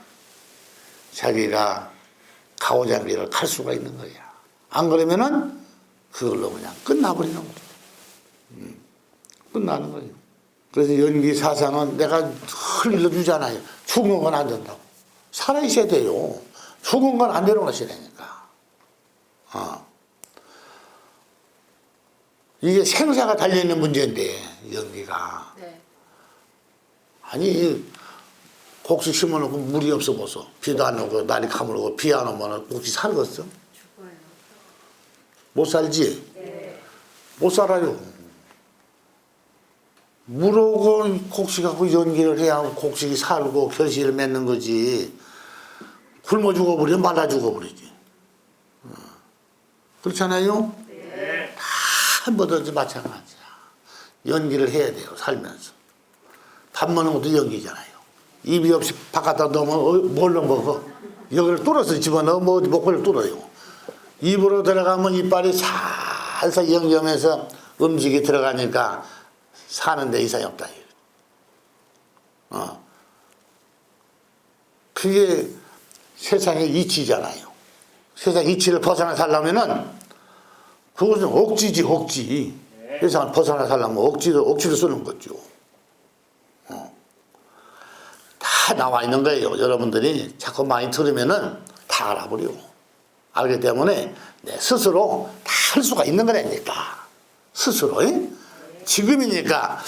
Speaker 1: 자기가 가오자 길을 갈 수가 있는 거야. 안 그러면은 그걸로 그냥 끝나버리는 거죠. 끝나는 거예요. 그래서 연기 사상은 내가 늘 일러주잖아요. 죽은 건 안 된다고. 살아있어야 돼요. 죽은 건 안 되는 것이라니까. 이게 생사가 달려있는 문제인데 연기가.
Speaker 6: 네.
Speaker 1: 아니 곡식 심어놓고 물이 없어 보소. 비도 안 오고 날이 가물고 비 안 오면 곡식 살겠어?
Speaker 6: 죽어요.
Speaker 1: 못 살지?
Speaker 6: 네.
Speaker 1: 못 살아요. 물 오고 곡식하고 연기를 해야 곡식이 살고 결실을 맺는 거지. 굶어 죽어버리면 말라 죽어버리지. 그렇잖아요? 네. 다 뭐든지 마찬가지야. 연기를 해야 돼요. 살면서. 밥 먹는 것도 연기잖아요. 입이 없이 바깥다 넣으면 뭘로 먹어? 여기를 뚫어서 집어넣어 뭐 목걸이를 뚫어요. 입으로 들어가면 이빨이 살살 영점해서 음식이 들어가니까 사는데 이상이 없다. 그게 세상의 이치잖아요. 세상 이치를 벗어나 살려면은 그것은 억지지 억지. 세상을 벗어나 살려면 억지로 쓰는 거죠. 다 나와 있는 거예요. 여러분들이 자꾸 많이 들으면은 다 알아버려. 알기 때문에 내 스스로 다 할 수가 있는 거라니까. 스스로. 지금이니까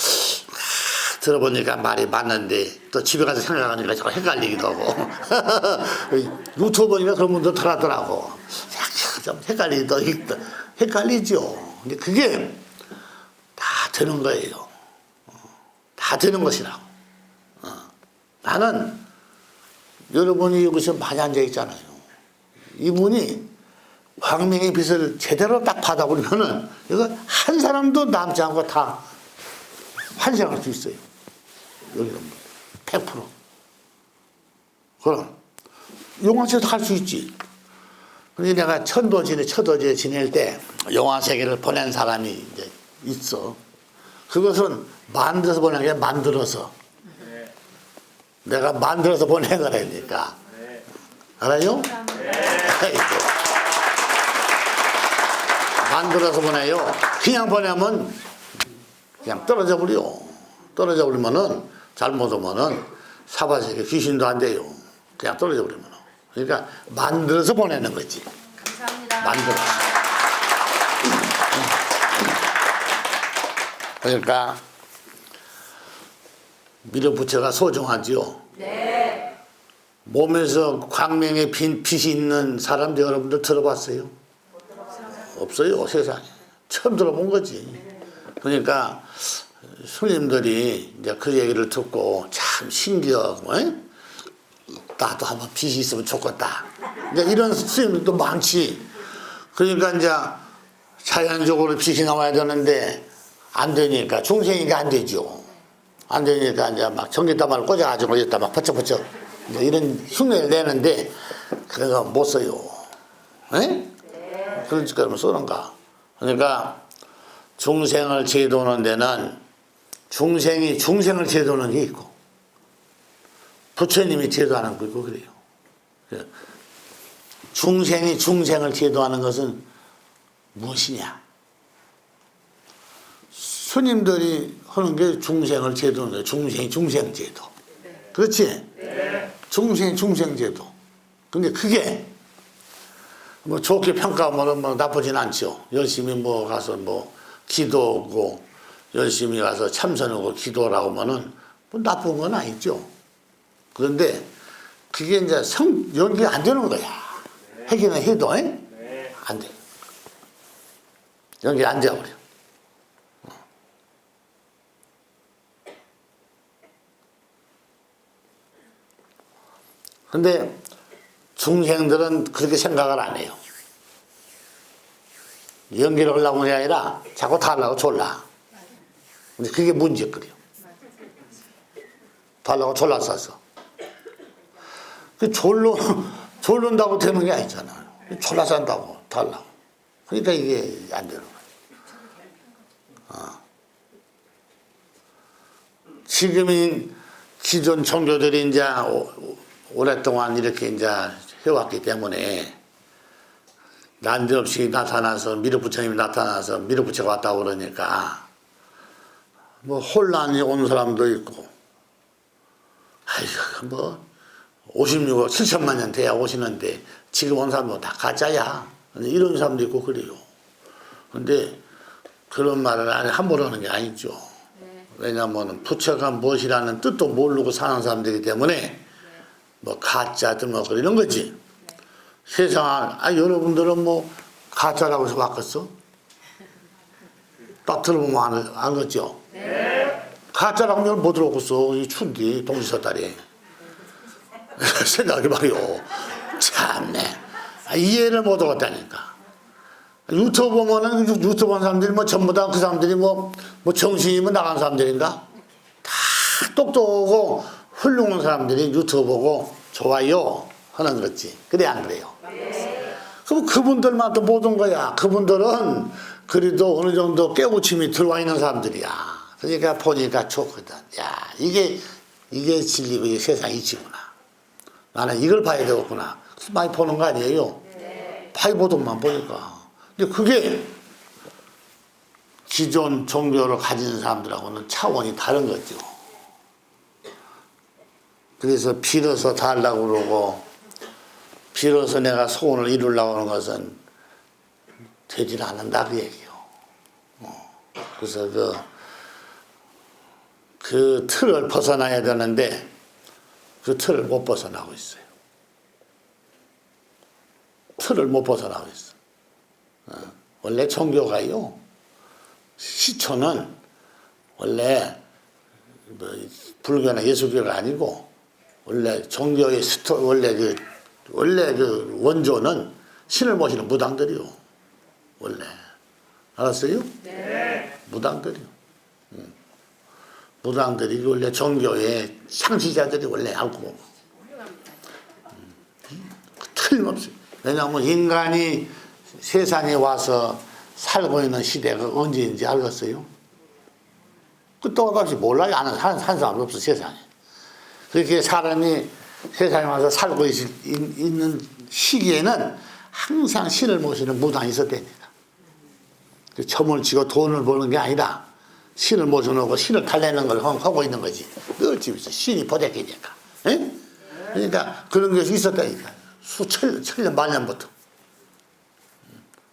Speaker 1: 들어보니까 말이 맞는데 또 집에 가서 생각하니까 자꾸 헷갈리기도 하고 유튜브 보니까 그런 분도 더라더라고. 좀 헷갈리기도 헷갈리죠. 근데 그게 다 되는 거예요. 다 되는 것이라고. 나는 여러분이 여기서 많이 앉아 있잖아요. 이분이 광명의 빛을 제대로 딱 받아버리면은 이거 한 사람도 남지 않고 다 환생할 수 있어요. 여기는 100%. 그럼 용화세도 할 수 있지. 근데 내가 처도지에 지낼 때 영화 세계를 보낸 사람이 이제 있어. 그것은 만들어서 보낸 게 만들어서. 내가 만들어서 보낸 거라니까. 알아요? 만들어서 보내요. 그냥 보내면 그냥 떨어져 버려. 떨어져 버리면은 잘못 오면은 사바세계 귀신도 안 돼요. 그냥 떨어져 버리면. 그러니까 만들어서 보내는 거지.
Speaker 6: 감사합니다.
Speaker 1: 만들어서. 그러니까 밀어붙여가 소중하지요.
Speaker 6: 네.
Speaker 1: 몸에서 광명의 빛이 있는 사람들 여러분들 들어봤어요? 없어요, 세상에. 처음 들어본 거지. 그러니까 스님들이 이제 그 얘기를 듣고 참 신기하고, 에? 나도 한번 빛이 있으면 좋겠다. 이제 이런 스님들도 많지. 그러니까 이제 자연적으로 빛이 나와야 되는데 안 되니까 중생이니까 안 되죠. 안 되니까 이제 막 전기다발을 꽂아가지고 여기다 막 퍼쩍퍼쩍 이런 흉내를 내는데 그거 못 써요. 에? 그러니까 그러면 쓰는가. 그러니까 중생을 제도하는 데는 중생이 중생을 제도하는 게 있고 부처님이 제도하는 거 있고 그래요. 중생이 중생을 제도하는 것은 무엇이냐? 스님들이 하는 게 중생을 제도하는 거예요. 중생이 중생 제도. 그렇지? 중생이 중생 제도. 근데 그게 뭐 좋게 평가하면 뭐 나쁘진 않죠. 열심히 뭐 가서 뭐 기도하고 열심히 가서 참선하고 기도하라고 하면은 뭐 나쁜 건 아니죠. 그런데 그게 이제 연기 안 되는 거야. 하기는 해도 안 돼. 연기 안 돼버려. 근데 중생들은 그렇게 생각을 안 해요. 연기를 하려고 하는 게 아니라 자꾸 달라고 졸라. 근데 그게 문제거든요. 달라고 졸라 쌌어. 그 졸른다고 되는 게 아니잖아요. 졸라 싼다고 달라고. 그러니까 이게 안 되는 거예요. 지금이 기존 종교들이 이제 오랫동안 이렇게 이제 해왔기 때문에 난데없이 나타나서 미륵부처님이 나타나서 미륵부처가 왔다고 그러니까 뭐 혼란이 온 사람도 있고 아이고 뭐 56억 7천만 년 돼야 오시는데 지금 온 사람은 다 가짜야 이런 사람도 있고 그래요. 근데 그런 말을 함부로 하는 게 아니죠. 왜냐하면 부처가 무엇이라는 뜻도 모르고 사는 사람들이기 때문에 뭐 가짜든 뭐 그러는 거지. 세상 여러분들은 뭐 가짜라고 해서 바꿨어? 딱 들어보면 알겠죠? 가짜라고 하면 못 들어보겠어. 이 춘디 동지서달이 생각이 말이오. 참네. 이해를 못 하겠다니까. 유튜브 보면은 유튜브 본 사람들이 뭐 전부 다 그 사람들이 뭐 정신이 뭐 나간 사람들인가? 다 똑똑하고 훌륭한 사람들이 유튜브 보고 좋아요 하는 거지. 그래 안 그래요? 그럼 그분들만 또 못 온 거야. 그분들은 그래도 어느 정도 깨우침이 들어와 있는 사람들이야. 그러니까 보니까 좋거든. 야 이게 진리고 이게 세상 이치구나. 나는 이걸 봐야 되겠구나. 그래서 많이 보는 거 아니에요? 파이보드만 보니까. 근데 그게 기존 종교를 가진 사람들하고는 차원이 다른 거죠. 그래서 빌어서 달라고 그러고 빌어서 내가 소원을 이루려고 하는 것은 되질 않는다 그 얘기요. 그래서 그 그 틀을 벗어나야 되는데 그 틀을 못 벗어나고 있어요. 틀을 못 벗어나고 있어. 원래 종교가요, 시초는 원래 뭐 불교나 예수교가 아니고 원래 종교의 원래 그 원조는 신을 모시는 무당들이요. 원래 알았어요? 네. 무당들이요. 무당들이 원래 종교의 창시자들이 원래 알고 틀림없어요. 왜냐하면 인간이 세상에 와서 살고 있는 시대가 언제인지 알겠어요? 끝도 없이 몰라요. 아는 한 사람 없어 세상에. 그렇게 사람이 세상에 와서 살고 있는 시기에는 항상 신을 모시는 무당이 있었답니다. 점을 치고 돈을 버는 게 아니라 신을 모셔놓고 신을 달래는 걸 하고 있는 거지. 늘 집에서 신이 보대기니까. 그러니까 그런 것이 있었다니까. 천년 만년부터.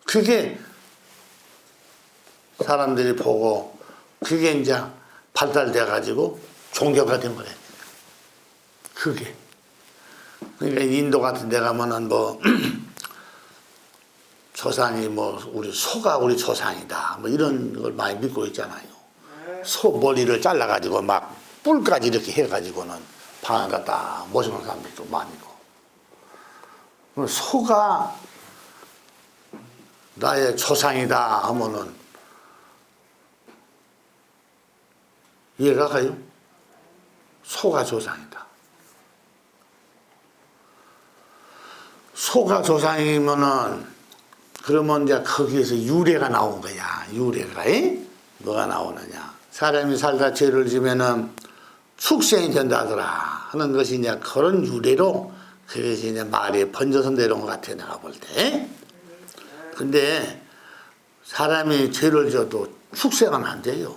Speaker 1: 그게 사람들이 보고 그게 이제 발달돼 가지고 종교가 된 거래. 그게. 그러니까 인도 같은 데 가면은 뭐 조상이 뭐 우리 소가 우리 조상이다 뭐 이런 걸 많이 믿고 있잖아요. 소 머리를 잘라 가지고 막 뿔까지 이렇게 해 가지고는 방에 갖다 모시는 사람들도 많이고. 소가 나의 조상이다 하면은 이해가 가요? 소가 조상이다. 소가 조상이면은 그러면 이제 거기에서 유래가 나온 거야. 유래가. 뭐가 나오느냐. 사람이 살다 죄를 지면은 축생이 된다더라 하는 것이 이제 그런 유래로 그것이 이제 말이 번져서 내려온 것 같아, 내가 볼 때. 근데 사람이 죄를 져도 축생은 안 돼요.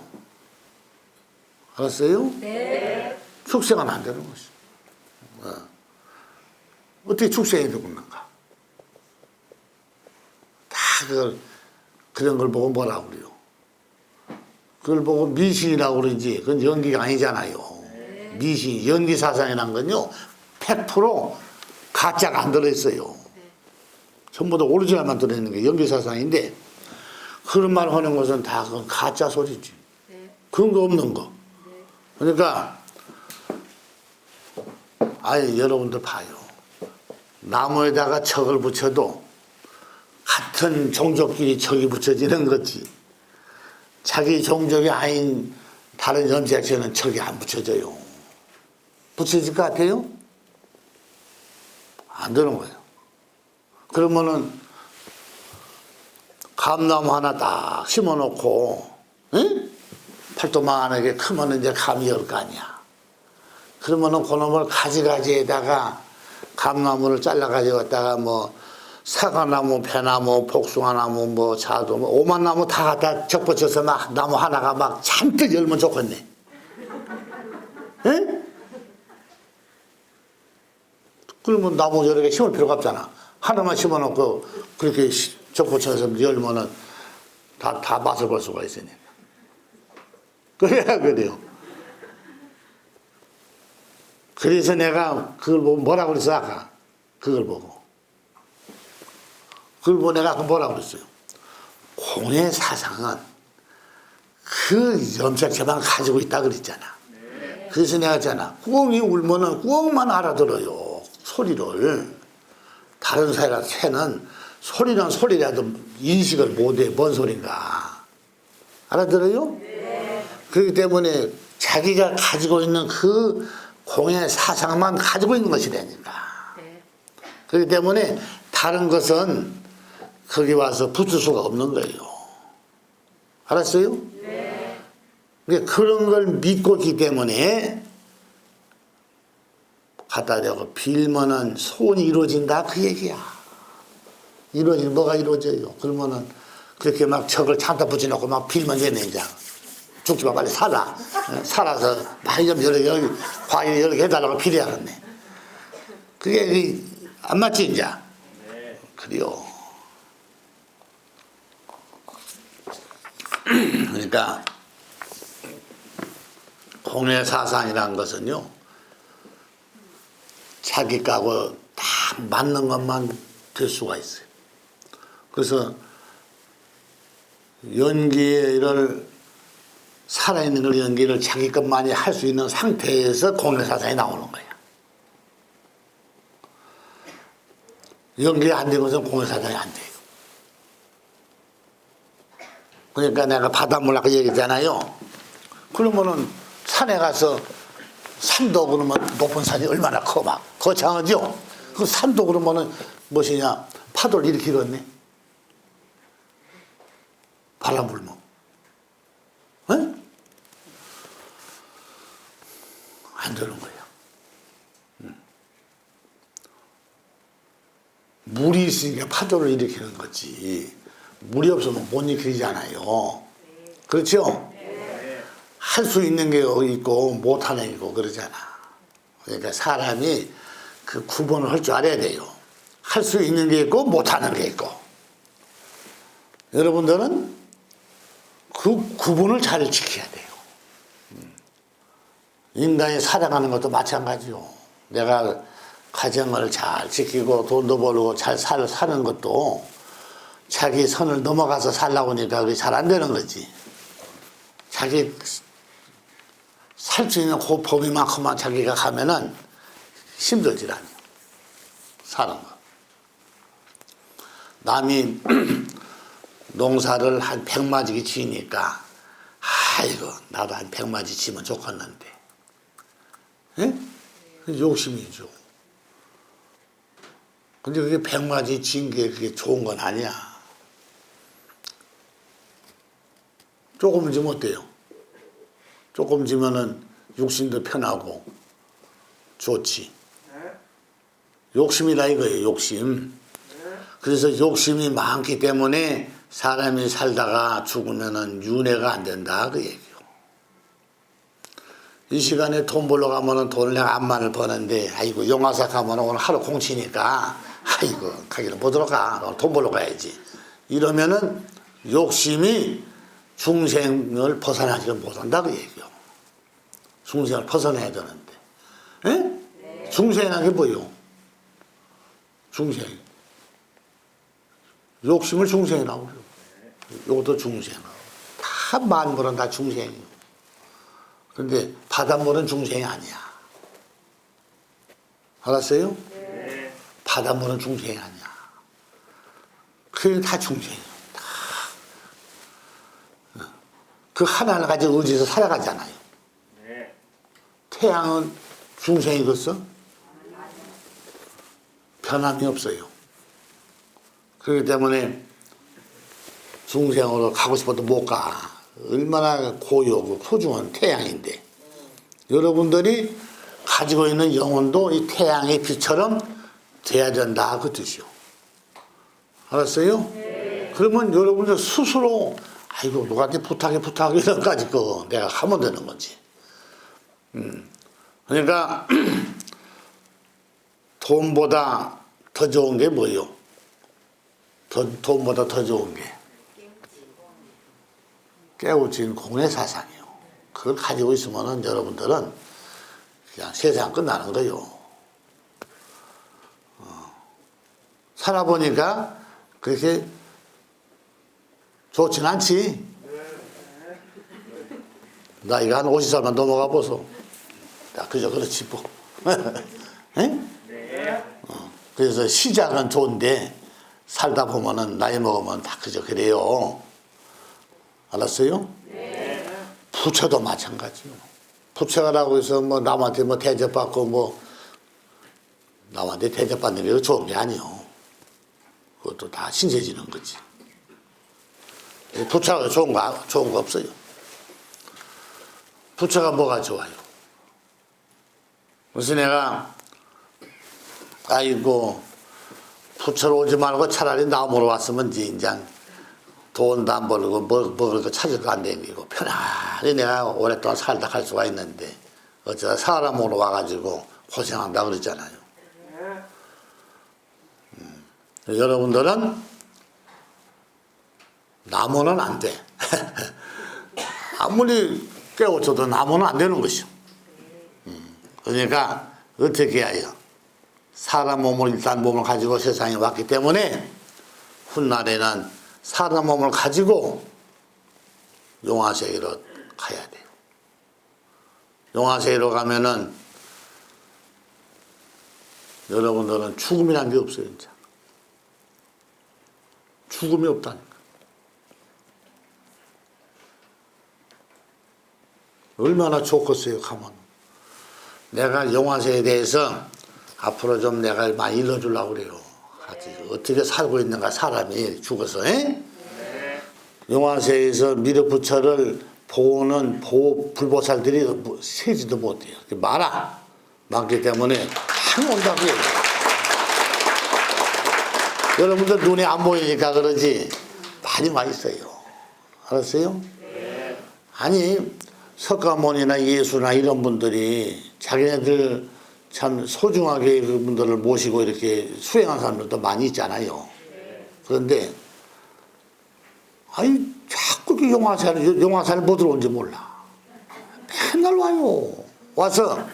Speaker 1: 알았어요? 네. 축생은 안 되는 것이. 어떻게 축생이 되겠는가? 다 그런 걸 보고 뭐라고 그래요? 그걸 보고 미신이라고 그러지. 그건 연기가 아니잖아요. 네. 미신, 연기 사상이란 건요, 100% 가짜가 안 들어있어요. 네. 전부 다 오리지널만 들어있는 게 연기 사상인데, 그런 말 하는 것은 다 그건 가짜 소리지. 네. 근거 없는 거. 네. 그러니까, 아예 여러분들 봐요. 나무에다가 척을 붙여도 같은 종족끼리 척이 붙여지는 거지. 자기 종족이 아닌 다른 염색체는 척이 안 붙여져요. 붙여질 것 같아요? 안 되는 거예요. 그러면은 감나무 하나 딱 심어놓고, 응? 팔도만하게 크면 이제 감이 열 거 아니야. 그러면은 그놈을 가지가지에다가 감나무를 잘라가지고 갖다가 뭐 사과나무, 배나무, 복숭아나무, 뭐 자두, 뭐 오만나무 다 갖다 접붙여서 막 나무 하나가 막 잔뜩 열면 좋겠네. 응? 그러면 나무 여러 개 심을 필요가 없잖아. 하나만 심어놓고 그렇게 접붙여서 열면은 다 맛을 볼 수가 있으니까. 그래야 그래요. 그래서 내가 그걸 보고 뭐라고 그랬어, 아까? 그걸 보고. 그걸 보고 내가 아까 뭐라고 그랬어요? 공의 사상은 그 염색체만 가지고 있다 그랬잖아. 그래서 내가 했잖아. 꾸엉이 울면은 꾸엉만 알아들어요. 소리를. 다른 새는 소리는 소리라도 인식을 못해. 뭔 소린가. 알아들어요? 그렇기 때문에 자기가 가지고 있는 그 공의 사상만 가지고 있는 것이라니까. 그렇기 때문에 다른 것은 거기 와서 붙을 수가 없는 거예요. 알았어요? 네. 그런 걸 믿고 있기 때문에 갖다 대고 빌면은 소원이 이루어진다 그 얘기야. 뭐가 이루어져요? 그러면은 그렇게 막 척을 찬다 붙여놓고 막 빌면 되네 이제. 죽지 마 빨리 살아. 살아서 많이 좀 여러 개 과일 여러 개 해달라고 빌어야겠네. 그게 안 맞지 이제. 그래요. 그러니까 공예사상이라는 것은요, 자기 까고 다 맞는 것만 될 수가 있어요. 그래서 연기를 살아있는 걸 연기를 자기 것만이 할 수 있는 상태에서 공예사상이 나오는 거야. 연기 안 되는 것은 공예사상이 안 돼요. 그러니까 내가 바닷물 아까 얘기했잖아요. 그러면은 산에 가서 산도 그러면 높은 산이 얼마나 커 막 거창하죠. 그 산도 그러면은 무엇이냐 파도를 일으키겠네. 바람 불면, 응? 안 되는 거야. 물이 있으니까 파도를 일으키는 거지. 물이 없으면 못 일으키잖아요. 그렇죠? 할 수 있는 게 있고 못하는 게 있고 그러잖아. 그러니까 사람이 그 구분을 할 줄 알아야 돼요. 할 수 있는 게 있고 못하는 게 있고. 여러분들은 그 구분을 잘 지켜야 돼요. 인간이 살아가는 것도 마찬가지요. 내가 가정을 잘 지키고 돈도 벌고 잘 사는 것도 자기 선을 넘어가서 살라고 하니까 그게 잘 안 되는 거지. 자기 살 수 있는 그 범위만큼만 자기가 가면은 힘들지 않아요. 사는 거. 남이 농사를 한 100마지기 지으니까 아이고 나도 한 100마지 지면 좋겠는데. 예? 욕심이죠. 근데 그게 100마지 지은 게 그게 좋은 건 아니야. 조금 지면 어때요? 조금 지면은 육신도 편하고 좋지. 욕심이라 이거예요, 욕심. 그래서 욕심이 많기 때문에 사람이 살다가 죽으면은 윤회가 안 된다, 그 얘기요. 이 시간에 돈 벌러 가면은 돈을 내가 암만을 버는데, 아이고, 영화사 가면은 오늘 하루 공치니까, 아이고, 가기는 못 들어가. 오늘 돈 벌러 가야지. 이러면은 욕심이 중생을 벗어나지를 못한다, 그 얘기요. 중생을 벗어나야 되는데. 예? 중생이라는 게 뭐요? 중생. 욕심을 중생이라고 그래요. 이것도 중생이라고. 다 만물은 다 중생이에요. 근데 바닷물은 중생이 아니야. 알았어요? 바닷물은 중생이 아니야. 그게 다 중생이에요. 다. 그 하나를 가지고 의지해서 살아가잖아요. 태양은 중생이겠어? 변함이 없어요. 그렇기 때문에 중생으로 가고 싶어도 못 가. 얼마나 고요하고 소중한 태양인데 여러분들이 가지고 있는 영혼도 이 태양의 빛처럼 돼야 된다 그 뜻이요. 알았어요? 그러면 여러분들 스스로 아이고 누구한테 부탁해 이런 까지 거 내가 하면 되는 거지. 그러니까 돈보다 더 좋은 게 뭐예요? 돈보다 더 좋은 게 깨우친 공예사상이요. 그걸 가지고 있으면 여러분들은 그냥 세상 끝나는 거요. 살아보니까 그렇게 좋진 않지. 나이가 한 50살만 넘어가 보소. 나 그저 그렇지 뭐. 그래서 시작은 좋은데 살다 보면은 나이 먹으면 다 그저 그래요. 알았어요? 부처도 마찬가지요. 부처라고 해서 뭐 남한테 뭐 대접받고 뭐 남한테 대접받는 게 좋은 게 아니요. 그것도 다 신세지는 거지. 부처가 좋은 거 없어요. 부처가 뭐가 좋아요? 그래서 내가 아이고 부처로 오지 말고 차라리 나무로 왔으면 인장 돈도 안 벌고 먹을 거 찾을 거 안 되고 편안히 내가 오랫동안 살다 갈 수가 있는데 어쩌다 사람으로 와가지고 고생한다 그랬잖아요. 여러분들은 나무는 안 돼. 아무리 깨우쳐도 나무는 안 되는 것이요. 그러니까 어떻게 해야 해요? 사람 몸을 일단 몸을 가지고 세상에 왔기 때문에 훗날에는 사람 몸을 가지고 용화세계로 가야 돼요. 용화세계로 가면은 여러분들은 죽음이란 게 없어요. 진짜. 죽음이 없다니까. 얼마나 좋겠어요, 가면. 내가 용화세에 대해서 앞으로 좀 내가 많이 일러주려고 그래요. 어떻게 살고 있는가, 사람이 죽어서. 에? 용화세에서 미륵부처를 보는 불보살들이 세지도 못해요. 많기 때문에 한 온다고 해요. 여러분들 눈에 안 보이니까 그러지 많이 와 있어요. 알았어요? 아니 석가모니나 예수나 이런 분들이 자기네들 참 소중하게 그분들을 모시고 이렇게 수행한 사람들도 많이 있잖아요. 그런데 아니 자꾸 용화사를 못 들어온지 몰라. 맨날 와요. 와서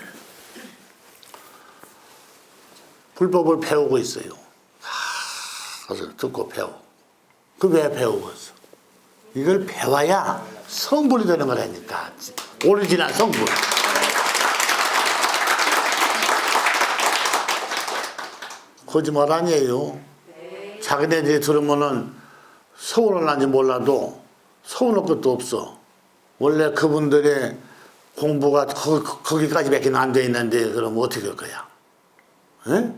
Speaker 1: 불법을 배우고 있어요. 그래서 듣고 배우고. 그 왜 배우겠어? 이걸 배워야 성불이 되는 거라니까. 오리지널 성불. 거짓말 아니에요. 자기네들이 들으면은 서운을 하는지 몰라도 서운할 것도 없어. 원래 그분들의 공부가 거기까지 밖에 안 돼 있는데 그럼 어떻게 할 거야? 에?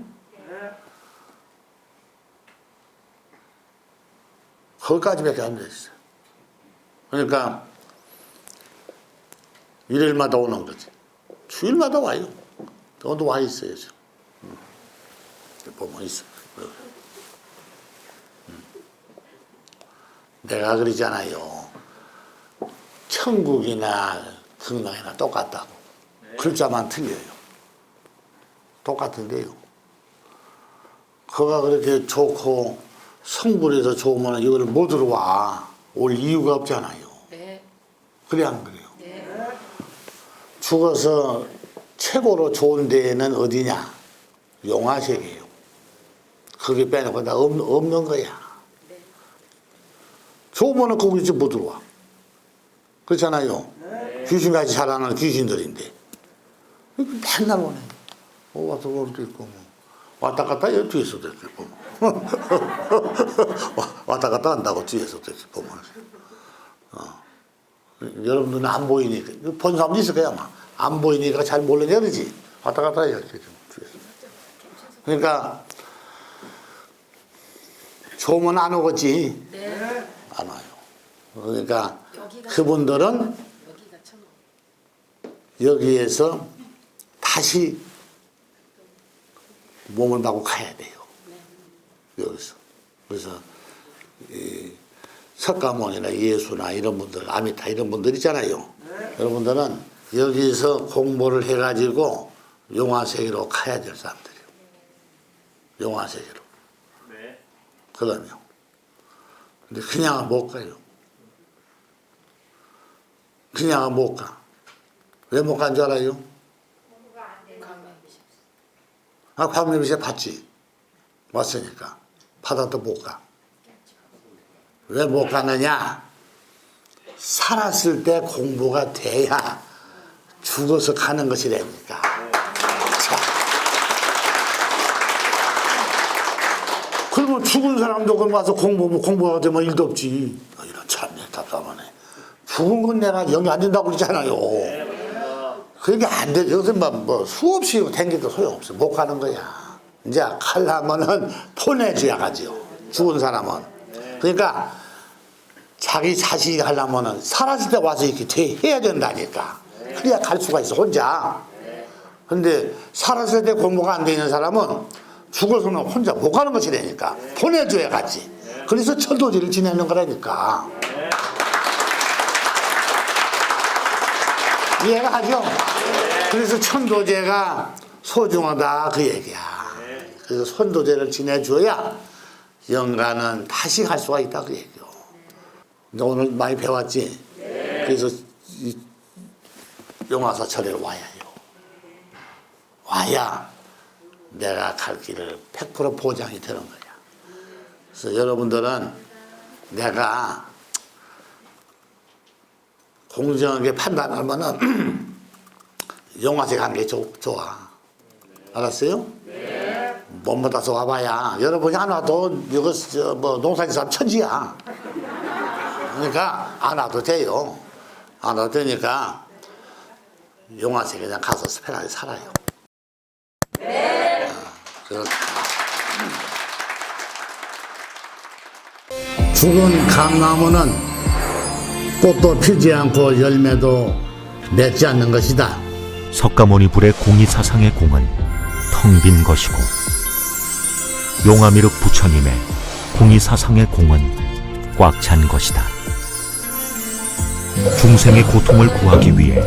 Speaker 1: 거기까지 밖에 안 돼 있어. 그러니까 일요일마다 오는 거지. 주일마다 와요. 너도 와 있어요. 지금. 보면 있어. 내가 그러잖아요. 천국이나 극락이나 똑같다고. 글자만 틀려요. 똑같은데요. 그가 그렇게 좋고 성불에서 좋으면 이걸 못 들어와. 올 이유가 없잖아요. 그래 안 그래요? 죽어서 최고로 좋은 데는 어디냐? 용화세계예요. 거기 빼놓고 다 없는 거야. 좋으면 거기 못 들어와. 그렇잖아요. 귀신같이 자라는 귀신들인데 맨날 오네. 와서 오늘도 있고 뭐. 왔다 갔다 여기 뒤에서도 이렇게 보면 왔다 갔다 한다고 뒤에서도 이렇게 보면 여러분들은 안 보이니까 본 사람도 있을 거야 아마. 안 보이니까 잘 모르냐 그러지. 왔다 갔다 이렇게 좀 뒤에서. 그러니까 좋으면 안 오겠지. 안 와요. 그러니까 그분들은 여기에서 다시 몸을 받고 가야 돼요. 여기서. 그래서 이 석가모니나 예수나 이런 분들, 아미타 이런 분들 있잖아요. 여러분들은 여기서 공부를 해가지고 용화세계로 가야 될 사람들이에요. 용화세계로. 그러면. 근데 그냥은 못 가요. 그냥은 못 가. 왜 못 간 줄 알아요? 아, 광명비세 받지. 왔으니까. 받아도 못 가. 왜 못 가느냐? 살았을 때 공부가 돼야 죽어서 가는 것이라니까. 자. 그러면 죽은 사람도 그럼 와서 공부가 되면 일도 없지. 이런 참 답답하네. 죽은 건 내가 영이 안 된다고 그러잖아요. 그게 안 돼. 여기서 뭐 수없이 댕겨도 소용없어. 못 가는 거야. 이제 가려면은 보내줘야 가지요. 죽은 사람은. 그러니까 자기 자식이 가려면은 살았을 때 와서 이렇게 해야 된다니까. 그래야 갈 수가 있어, 혼자. 근데 살았을 때 공부가 안 돼 있는 사람은 죽어서는 혼자 못 가는 것이라니까. 보내줘야 가지. 그래서 천도제를 지내는 거라니까. 이해가 가죠? 그래서 천도제가 소중하다 그 얘기야. 그래서 천도제를 지내줘야 영가는 다시 갈 수가 있다 그 얘기요. 근데 오늘 많이 배웠지? 그래서 용화사 절에 와야 해요. 와야 내가 갈 길을 100% 보장이 되는 거야. 그래서 여러분들은 내가 공정하게 판단하면은 용화사 간 게 좋아. 알았어요? 네. 몸보다서 와봐야 여러분이 안 와도 이거 뭐 농사짓는 사람 천지야. 그러니까 안 와도 돼요. 안 와도 되니까 용화사 그냥 가서 편하게 살아요. 네. 그렇다. 죽은 감나무는 꽃도 피지 않고 열매도 맺지 않는 것이다.
Speaker 2: 석가모니 불의 공의사상의 공은 텅 빈 것이고 용화미륵 부처님의 공의사상의 공은 꽉 찬 것이다. 중생의 고통을 구하기 위해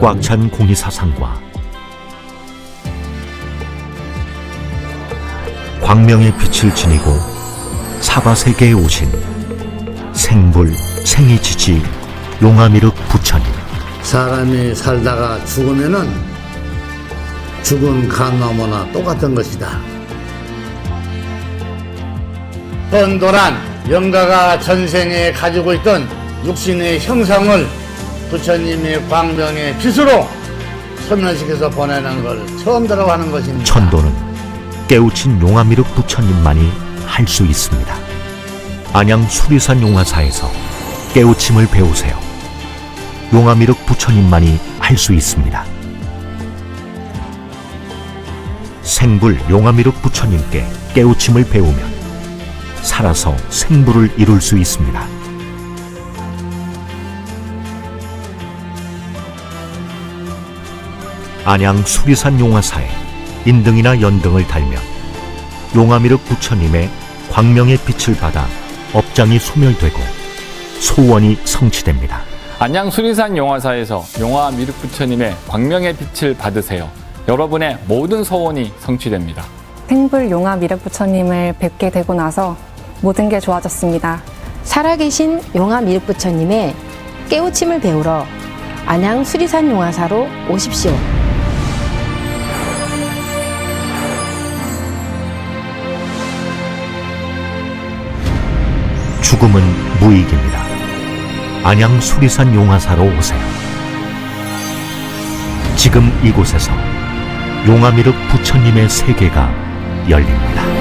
Speaker 2: 꽉 찬 공의사상과 광명의 빛을 지니고 사바세계에 오신 생불 생이지지 용화미륵 부처님.
Speaker 1: 사람이 살다가 죽으면은 죽은 감나무나 똑같은 것이다. 번도란 영가가 전생에 가지고 있던 육신의 형상을 부처님이 광명의 빛으로 소멸시켜서 보내는 걸 처음 들어가는 것입니다.
Speaker 2: 천도는 깨우친 용화미륵 부처님만이 할 수 있습니다. 안양 수리산 용화사에서 깨우침을 배우세요. 용화미륵 부처님만이 할 수 있습니다. 생불 용화미륵 부처님께 깨우침을 배우면 살아서 생불을 이룰 수 있습니다. 안양 수리산 용화사에 인등이나 연등을 달면 용화미륵 부처님의 광명의 빛을 받아 업장이 소멸되고 소원이 성취됩니다.
Speaker 3: 안양 수리산 용화사에서 용화 미륵 부처님의 광명의 빛을 받으세요. 여러분의 모든 소원이 성취됩니다.
Speaker 4: 생불 용화 미륵 부처님을 뵙게 되고 나서 모든 게 좋아졌습니다.
Speaker 5: 살아계신 용화 미륵 부처님의 깨우침을 배우러 안양 수리산 용화사로 오십시오.
Speaker 2: 죽음은 무익입니다. 안양 수리산 용화사로 오세요. 지금 이곳에서 용화미륵 부처님의 세계가 열립니다.